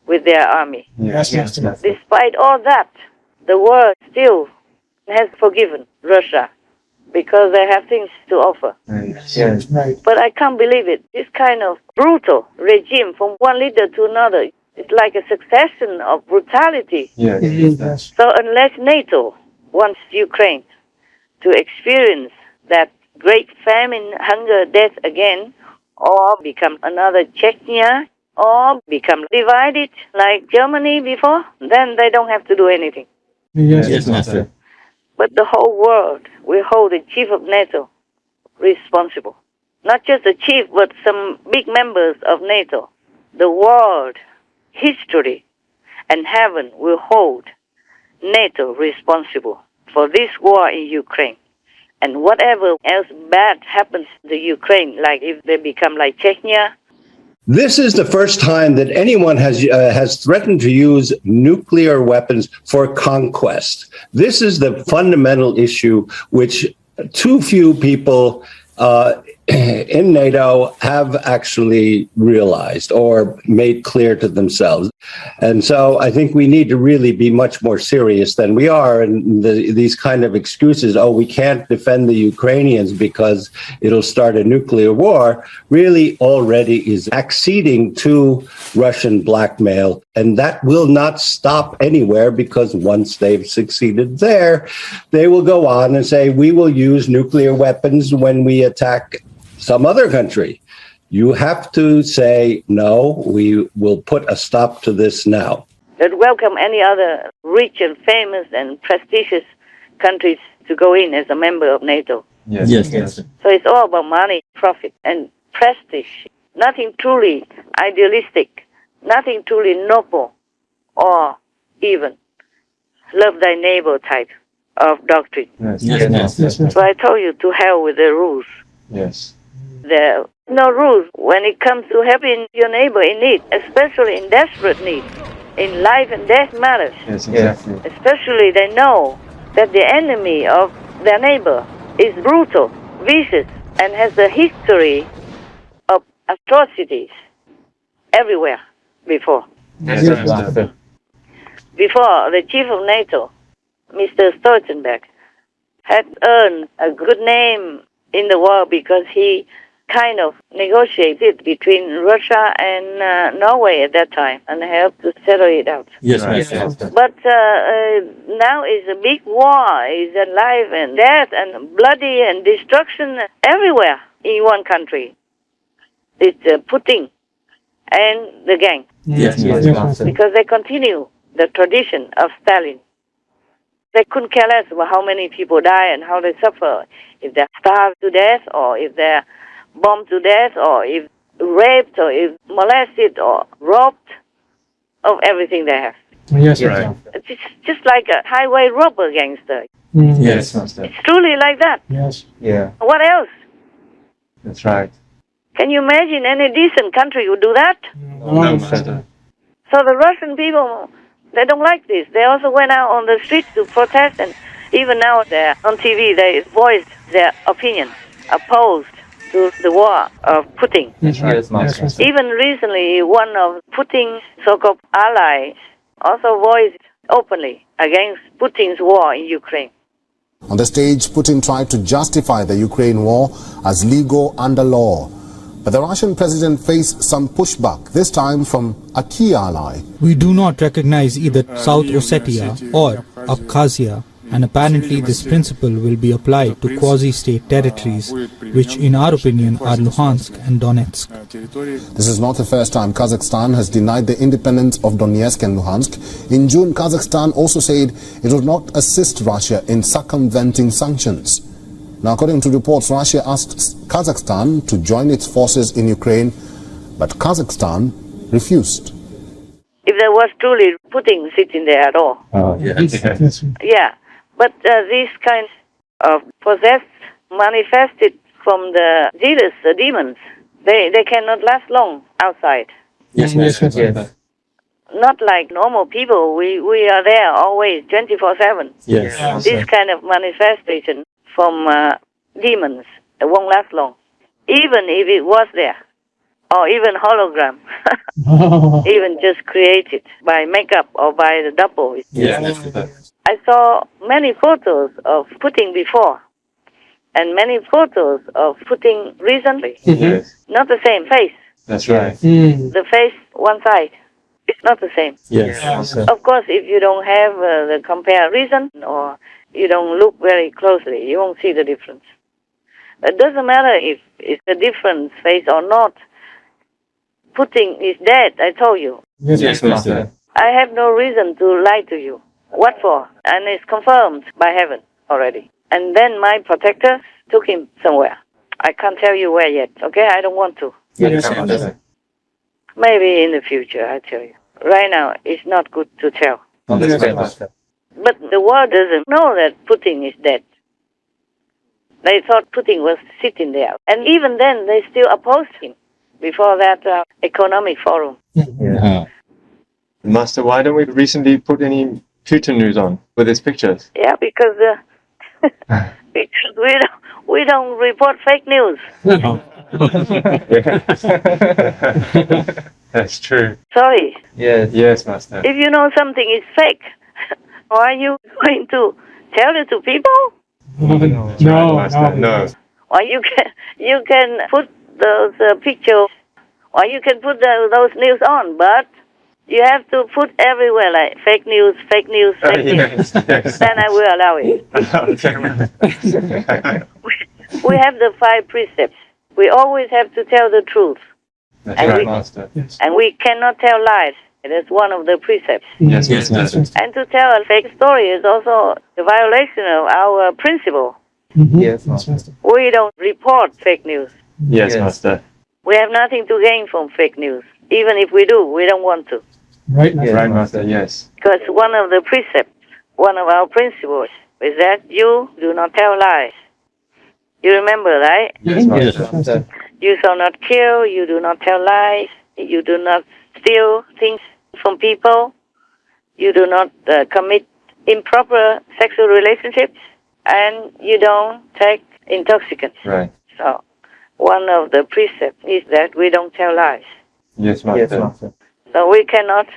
with their army. Yes, Master. Despite all that, the world still has forgiven Russia because they have things to offer. Yes, right. But I can't believe it. This kind of brutal regime from one leader to another, it's like a succession of brutality. Yes. So unless NATO wants Ukraine to experience that great famine, hunger, death again, or become another Chechnya, or become divided like Germany before, then they don't have to do anything. Yes, Master. But the whole world will hold the chief of NATO responsible. Not just the chief, but some big members of NATO. The world, history, and heaven will hold NATO responsible for this war in Ukraine And whatever else bad happens to Ukraine, like if they become like Chechnya. This is the first time that anyone has threatened to use nuclear weapons for conquest. This is the fundamental issue which too few people in NATO have actually realized or made clear to themselves. And so I think we need to really be much more serious than we are. And these kind of excuses, oh, we can't defend the Ukrainians because it'll start a nuclear war, really already is acceding to Russian blackmail. And that will not stop anywhere, because once they've succeeded there, they will go on and say, we will use nuclear weapons when we attack some other country. You have to say, no, we will put a stop to this now. That welcome any other rich and famous and prestigious countries to go in as a member of NATO. Yes. So it's all about money, profit, and prestige. Nothing truly idealistic, nothing truly noble, or even love thy neighbor type of doctrine. Yes. So I told you, to hell with the rules. Yes. There are no rules when it comes to helping your neighbor in need, especially in desperate need, in life and death matters. Yes, exactly. Especially they know that the enemy of their neighbor is brutal, vicious, and has a history of atrocities everywhere before. Yes. Before, the chief of NATO, Mr. Stoltenberg, had earned a good name in the world because he kind of negotiated between Russia and Norway at that time and helped to settle it out. Yes. But now is a big war, is a life and death and bloody and destruction everywhere in one country. It's Putin and the gang. Yes. Because they continue the tradition of Stalin. They couldn't care less about how many people die and how they suffer. If they're starved to death, or if they're bombed to death, or if raped, or if molested, or robbed of everything they have. Yes, Right. It's just like a highway robber gangster. Yes, Master. It's truly like that. Yes. Yeah, What else? that's right. Can you imagine any decent country would do that? No, Master. So the Russian people, they don't like this. They also went out on the streets to protest, and even now they're on TV, they voiced their opinion, opposed to the war of Putin. Yes, Master. Even recently, one of Putin's so-called allies also voiced openly against Putin's war in Ukraine. On the stage, Putin tried to justify the Ukraine war as legal under law. But the Russian president faced some pushback, this time from a key ally. We do not recognize either South Ossetia or Abkhazia, and apparently this principle will be applied to quasi-state territories, which in our opinion are Luhansk and Donetsk. This is not the first time Kazakhstan has denied the independence of Donetsk and Luhansk. In June, Kazakhstan also said it would not assist Russia in circumventing sanctions. Now, according to reports, Russia asked Kazakhstan to join its forces in Ukraine, but Kazakhstan refused. If there was truly Putin sitting there at all. Yeah, but these kinds of possessed, manifested from the zealous, the demons, they cannot last long outside. Yes. Not like normal people, we are there always, 24/7. Yes. This kind of manifestation from demons, it won't last long. Even if it was there, or even hologram, even just created by makeup or by the double. I saw many photos of Putin before, and many photos of Putin recently. Not the same face. That's right. The face, one side. It's not the same. Yes. Of course, if you don't have the comparison, or you don't look very closely, you won't see the difference. It doesn't matter if it's a different face or not. Putin is dead, I told you. Yes, Master. I have no reason to lie to you. What for? And it's confirmed by heaven already. And then my protector took him somewhere. I can't tell you where yet, okay? I don't want to. Yes, Master. Maybe in the future, I tell you. Right now, it's not good to tell. Understand, Master. But the world doesn't know that Putin is dead. They thought Putin was sitting there. And even then, they still opposed him before that economic forum. Yeah. Master, why don't we recently put any Putin news on with his pictures? Yeah, because we don't report fake news. No. That's true. Sorry. Yes, Master. If you know something is fake, why are you going to tell it to people? No. Or you can put those pictures, or you can put those news on, but you have to put everywhere like fake news, fake news, fake news. Yes. Then I will allow it. We have the 5 precepts. We always have to tell the truth. That's right, Master. Yes. And we cannot tell lies. That's one of the precepts. Yes, Master. And to tell a fake story is also a violation of our principle. Yes, Master. We don't report fake news. Yes, Master. We have nothing to gain from fake news. Even if we do, we don't want to. Right, Master. Right, Master, yes. Because one of the precepts, one of our principles, is that you do not tell lies. You remember, right? Yes, Master. You shall not kill, you do not tell lies, you do not steal things from people, you do not commit improper sexual relationships, and you don't take intoxicants. Right. So, one of the precepts is that we don't tell lies. Yes, Master. So we cannot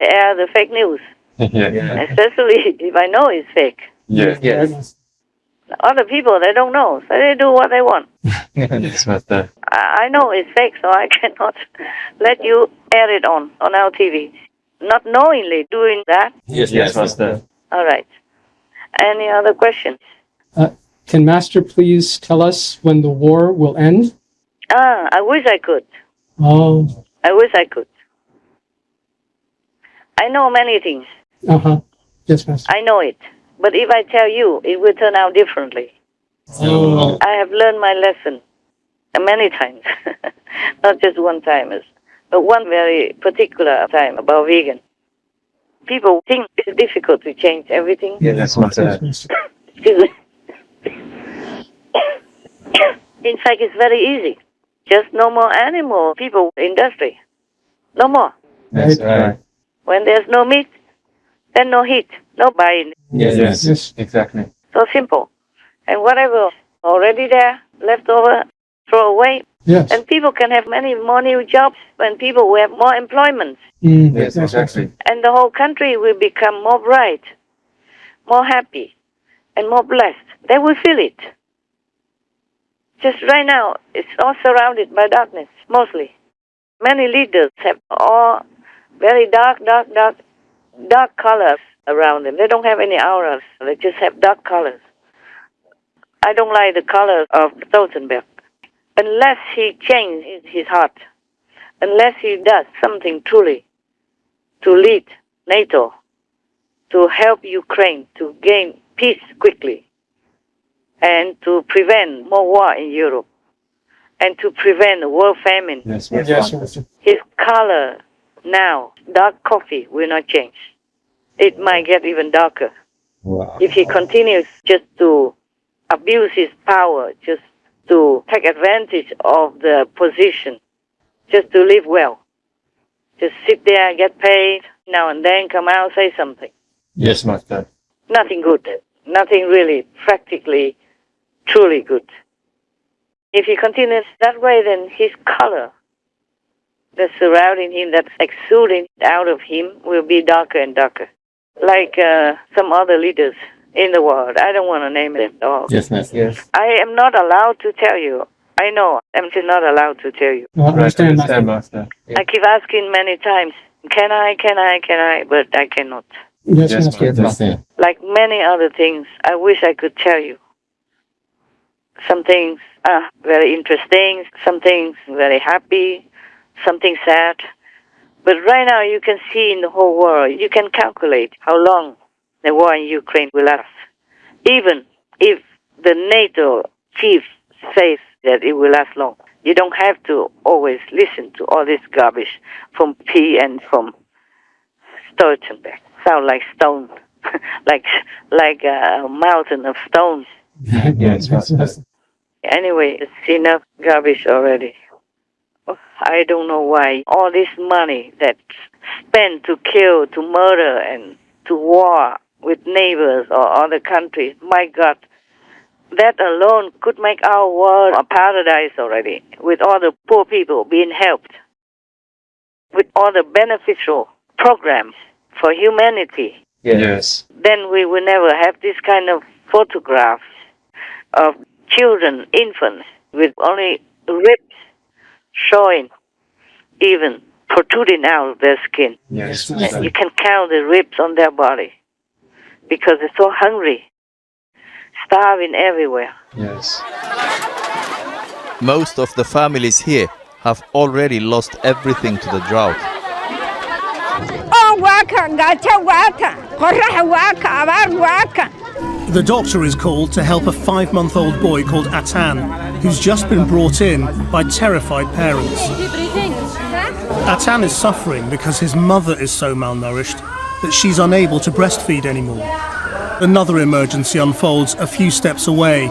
air the fake news, Yes. especially if I know it's fake. Yes. Other people, they don't know, so they do what they want. Yes, Master. I know it's fake, so I cannot let you air it on our TV. Not knowingly doing that. Yes, Master. All right. Any other questions? Can Master please tell us when the war will end? I wish I could. Oh. I wish I could. I know many things. Yes, Master. I know it. But if I tell you, it will turn out differently. Oh. I have learned my lesson many times. Not just one time, but one very particular time about vegan. People think it's difficult to change everything. Yes, Master. Excuse me. In fact, it's very easy. Just no more animal people industry. No more. That's right. When there's no meat, then no heat, no buying. Yes, exactly. So simple. And whatever already there, left over, throw away. Yes. And people can have many more new jobs, and people will have more employment. Yes, exactly. And the whole country will become more bright, more happy, and more blessed. They will feel it. Just right now, it's all surrounded by darkness, mostly. Many leaders have all very dark colors around them. They don't have any auras. They just have dark colors. I don't like the colors of Stoltenberg. Unless he changes his heart, unless he does something truly to lead NATO, to help Ukraine to gain peace quickly, and to prevent more war in Europe, and to prevent a world famine. Yes, His color now, dark coffee, will not change. It might get even darker. Wow. If he continues just to abuse his power, just to take advantage of the position, just to live well, just sit there, get paid, now and then come out, say something. Yes, Master. Nothing good. Nothing really, practically, truly good. If he continues that way, then his color that's surrounding him, that's exuding out of him, will be darker and darker. Like some other leaders in the world. I don't want to name them all. Yes, Master. Yes. I am not allowed to tell you. I know I'm still not allowed to tell you. No, I understand, Master. I keep asking many times, can I, but I cannot. Yes, Master. Like many other things, I wish I could tell you. Some things are very interesting, some things very happy, something sad. But right now you can see in the whole world, you can calculate how long the war in Ukraine will last. Even if the NATO chief says that it will last long, you don't have to always listen to all this garbage from P and from Stoltenberg. Sound like stone, like a mountain of stones. Yes, Master. Anyway, it's enough garbage already. I don't know why all this money that's spent to kill, to murder, and to war with neighbors or other countries, my God, that alone could make our world a paradise already, with all the poor people being helped, with all the beneficial programs for humanity. Yes. Then we will never have this kind of photographs of children, infants, with only ribs showing, even protruding out of their skin. Yes. You can count the ribs on their body because they're so hungry, starving everywhere. Yes. Most of the families here have already lost everything to the drought. The doctor is called to help a 5-month-old boy called Atan, who's just been brought in by terrified parents. Atan is suffering because his mother is so malnourished that she's unable to breastfeed anymore. Another emergency unfolds a few steps away.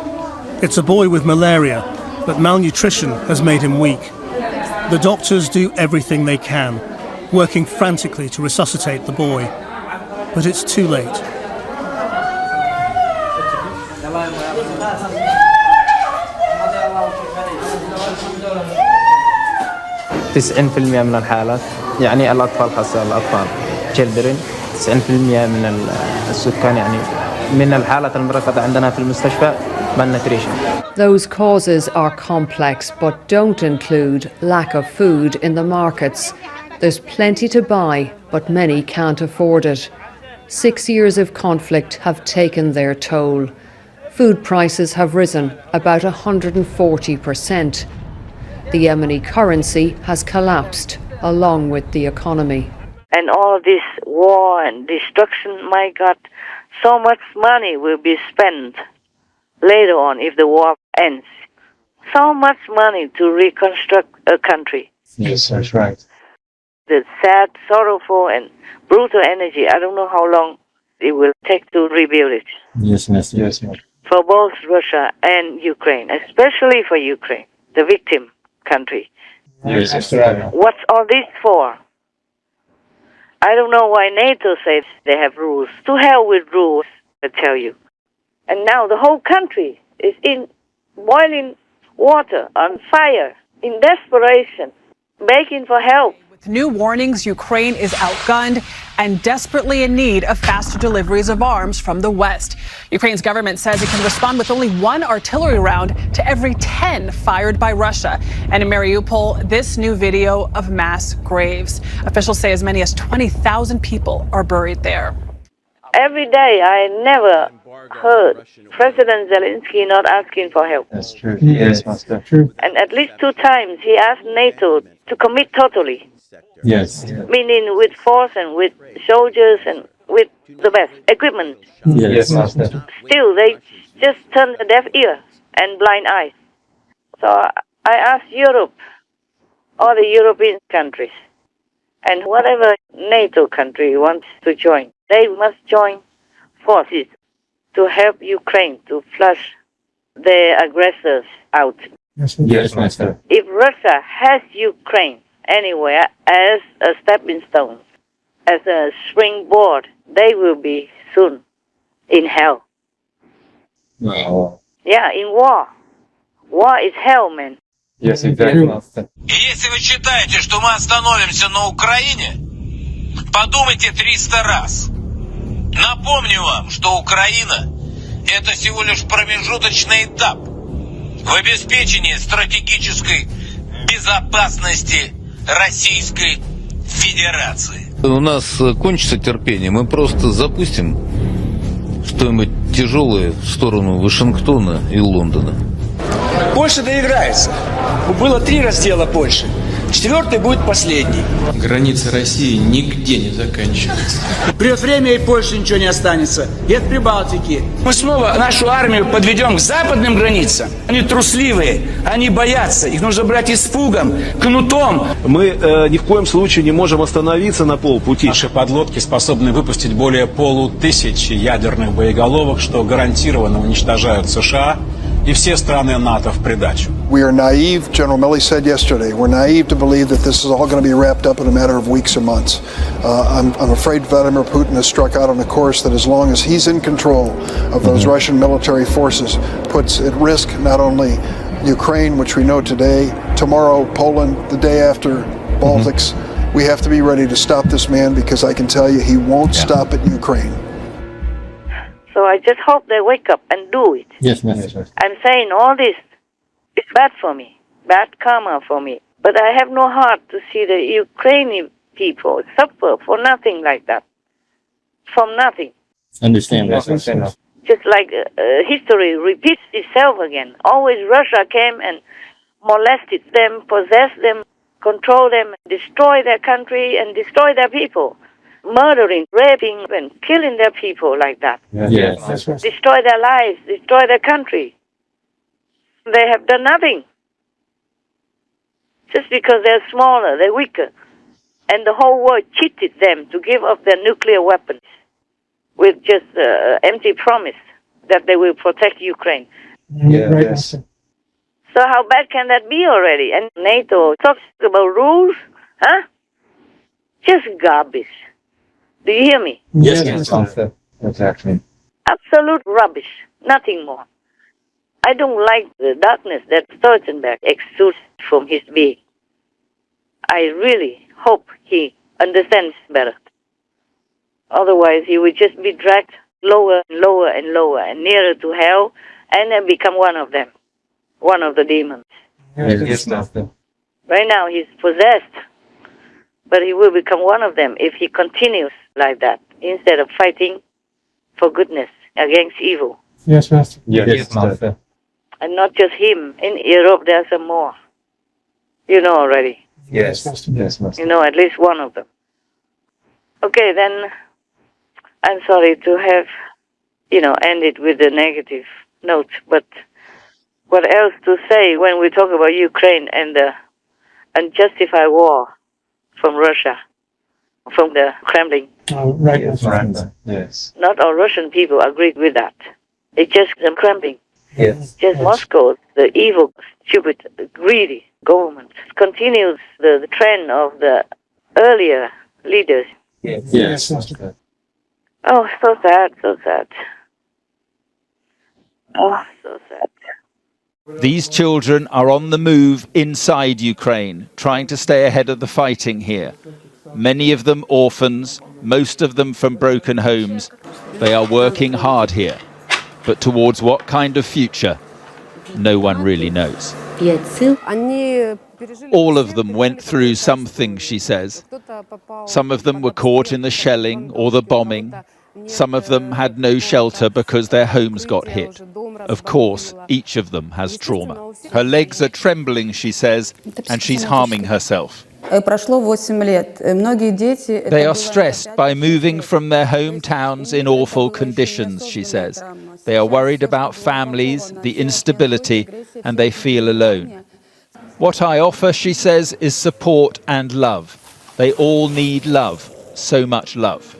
It's a boy with malaria, but malnutrition has made him weak. The doctors do everything they can, working frantically to resuscitate the boy. But it's too late. 90% من الحالات يعني الأطفال خاصة الأطفال children 90% من السكان يعني من الحالات المركزة عندنا في المستشفى malnutrition. Those causes are complex but don't include lack of food in the markets. There's plenty to buy, but many can't afford it. 6 years of conflict have taken their toll. Food prices have risen about 140%. The Yemeni currency has collapsed along with the economy. And all this war and destruction, my God, so much money will be spent later on if the war ends. So much money to reconstruct a country. Yes, that's right. The sad, sorrowful, and brutal energy, I don't know how long it will take to rebuild it. Yes, Master. Yes, Master. For both Russia and Ukraine, especially for Ukraine, the victim country. Yes, that's right. What's all this for? I don't know why NATO says they have rules. To hell with rules, I tell you. And now the whole country is in boiling water, on fire, in desperation, begging for help. With new warnings, Ukraine is outgunned and desperately in need of faster deliveries of arms from the West. Ukraine's government says it can respond with only 1 artillery round to every 10 fired by Russia. And in Mariupol, this new video of mass graves. Officials say as many as 20,000 people are buried there. Every day, I never heard President Zelensky not asking for help. That's true. Yes, Master. True. And at least 2 times he asked NATO to commit totally. Yes. Meaning with force and with soldiers and with the best equipment. Yes, Master. Still, they just turn a deaf ear and blind eye. So I asked Europe, all the European countries, and whatever NATO country wants to join, they must join forces to help Ukraine to flush their aggressors out. Yes, Master. If Russia has Ukraine anywhere as a stepping stone, as a springboard, they will be soon in hell. Wow. Yeah, in war. War is hell, man. Yes, exactly, Master. Если вы считаете, что мы остановимся на Украине, подумайте 300 раз. Напомню вам, что Украина – это всего лишь промежуточный этап в обеспечении стратегической безопасности Российской Федерации. У нас кончится терпение, мы просто запустим что-нибудь тяжелое в сторону Вашингтона и Лондона. Польша доиграется. Было 3 раздела Польши. Четвертый будет последний. Границы России нигде не заканчиваются. Придет время, и больше ничего не останется. И от Прибалтики. Мы снова нашу армию подведем к западным границам. Они трусливые, они боятся. Их нужно брать испугом, кнутом. Мы ни в коем случае не можем остановиться на полпути. Наши подлодки способны выпустить более 500 ядерных боеголовок, что гарантированно уничтожают США и все страны НАТО в придачу. We are naive, General Milley said yesterday. We're naive to believe that this is all going to be wrapped up in a matter of weeks or months. I'm afraid Vladimir Putin has struck out on a course that, as long as he's in control of those Russian military forces, puts at risk not only Ukraine, which we know today, tomorrow Poland, the day after Baltics. We have to be ready to stop this man, because I can tell you he won't stop at Ukraine. So I just hope they wake up and do it. Yes, ma'am. I'm saying all this is bad for me, bad karma for me. But I have no heart to see the Ukrainian people suffer for nothing like that. From nothing. Understand that. Just like history repeats itself again. Always Russia came and molested them, possessed them, control them, destroy their country and destroy their people. Murdering, raping, and killing their people like that. Yes, that's right. Destroy their lives, destroy their country. They have done nothing. Just because they're smaller, they're weaker. And the whole world cheated them to give up their nuclear weapons with just empty promise that they will protect Ukraine. Yes. So how bad can that be already? And NATO talks about rules, huh? Just garbage. Do you hear me? Yes, exactly. Absolute rubbish. Nothing more. I don't like the darkness that Stoltenberg exudes from his being. I really hope he understands better. Otherwise, he will just be dragged lower and lower and lower and nearer to hell, and then become one of them, one of the demons. Yes, Master. Right now, he's possessed, but he will become one of them if he continues like that, instead of fighting for goodness against evil. Yes, Master. Yes, Master. And not just him. In Europe, there are some more. You know already. Yes, Master. Yes, Master. You know at least one of them. Okay, then I'm sorry to have, ended with a negative note, but what else to say when we talk about Ukraine and the unjustified war from Russia, from the Kremlin? Right. Yes, Master. Yes. Not all Russian people agreed with that. It's just the Kremlin. Yes. Just Moscow, the evil, stupid, greedy government continues the trend of the earlier leaders. Yes, Master. Oh, so sad, so sad. Oh, so sad. These children are on the move inside Ukraine, trying to stay ahead of the fighting here. Many of them orphans, most of them from broken homes. They are working hard here. But towards what kind of future? No one really knows. All of them went through something, she says. Some of them were caught in the shelling or the bombing. Some of them had no shelter because their homes got hit. Of course, each of them has trauma. Her legs are trembling, she says, and she's harming herself. They are stressed by moving from their hometowns in awful conditions, she says. They are worried about families, the instability, and they feel alone. What I offer, she says, is support and love. They all need love, so much love.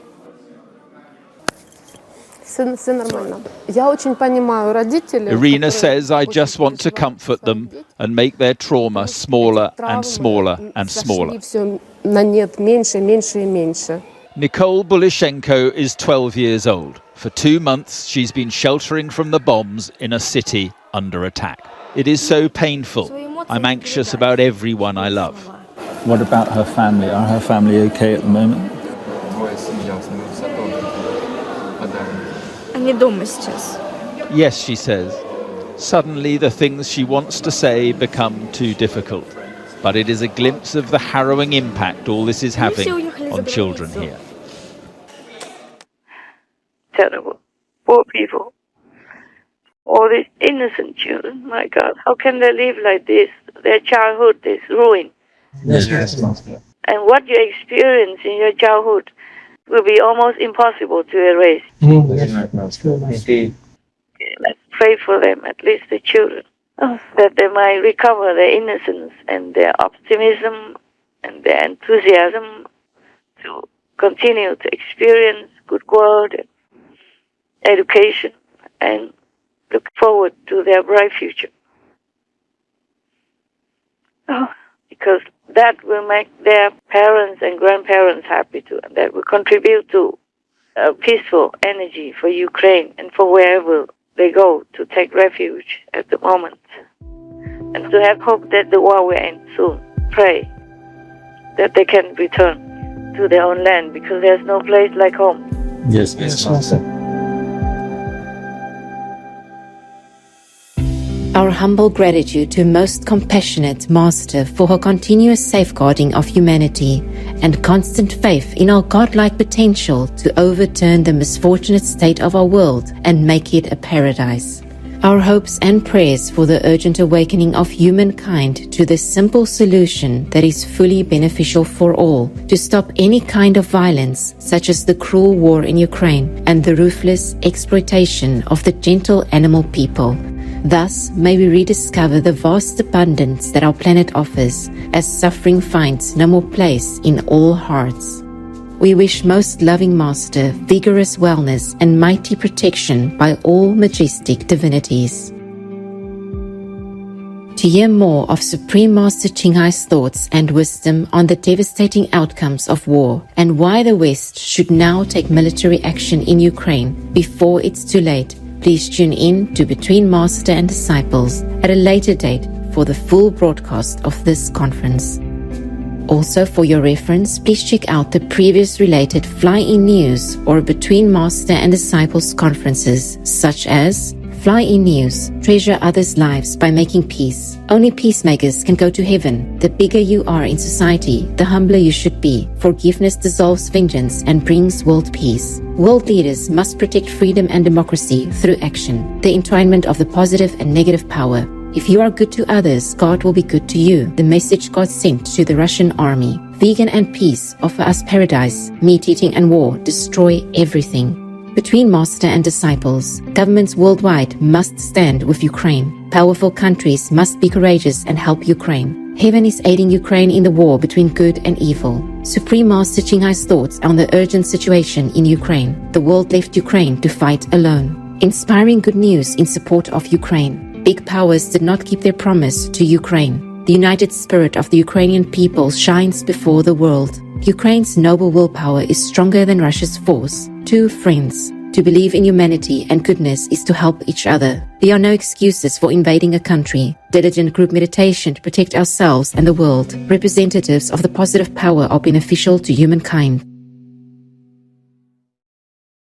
Irina says, I just want to comfort them and make their trauma smaller and smaller and smaller. Nicole Bulishenko is 12 years old. For 2 months, she's been sheltering from the bombs in a city under attack. It is so painful. I'm anxious about everyone I love. What about her family? Are her family okay at the moment? Yes, she says. Suddenly the things she wants to say become too difficult. But it is a glimpse of the harrowing impact all this is having on children here. Terrible. Poor people. All these innocent children, my God, how can they live like this? Their childhood is ruined. Yes. And what you experience in your childhood will be almost impossible to erase. Let's pray for them, at least the children, that they might recover their innocence and their optimism and their enthusiasm to continue to experience good world and education and look forward to their bright future. Because that will make their parents and grandparents happy too, and that will contribute to a peaceful energy for Ukraine and for wherever they go to take refuge at the moment. And to have hope that the war will end soon. Pray that they can return to their own land, because there's no place like home. Yes. Our humble gratitude to Most Compassionate Master for her continuous safeguarding of humanity and constant faith in our godlike potential to overturn the misfortunate state of our world and make it a paradise. Our hopes and prayers for the urgent awakening of humankind to the simple solution that is fully beneficial for all, to stop any kind of violence, such as the cruel war in Ukraine and the ruthless exploitation of the gentle animal people. Thus may we rediscover the vast abundance that our planet offers, as suffering finds no more place in all hearts. We wish Most Loving Master vigorous wellness and mighty protection by all majestic divinities. To hear more of Supreme Master Ching Hai's thoughts and wisdom on the devastating outcomes of war and why the West should now take military action in Ukraine before it's too late, please tune in to Between Master and Disciples at a later date for the full broadcast of this conference. Also, for your reference, please check out the previous related fly-in news or Between Master and Disciples conferences, such as Fly-in News, Treasure Others' Lives by Making Peace. Only peacemakers can go to heaven. The bigger you are in society, the humbler you should be. Forgiveness dissolves vengeance and brings world peace. World leaders must protect freedom and democracy through action. The entwinement of the positive and negative power. If you are good to others, God will be good to you. The message God sent to the Russian army. Vegan and peace offer us paradise. Meat eating and war destroy everything. Between Master and Disciples, governments worldwide must stand with Ukraine. Powerful countries must be courageous and help Ukraine. Heaven is aiding Ukraine in the war between good and evil. Supreme Master Ching Hai's thoughts on the urgent situation in Ukraine. The world left Ukraine to fight alone. Inspiring good news in support of Ukraine. Big powers did not keep their promise to Ukraine. The united spirit of the Ukrainian people shines before the world. Ukraine's noble willpower is stronger than Russia's force. Two friends. To believe in humanity and goodness is to help each other. There are no excuses for invading a country. Diligent group meditation to protect ourselves and the world. Representatives of the positive power are beneficial to humankind.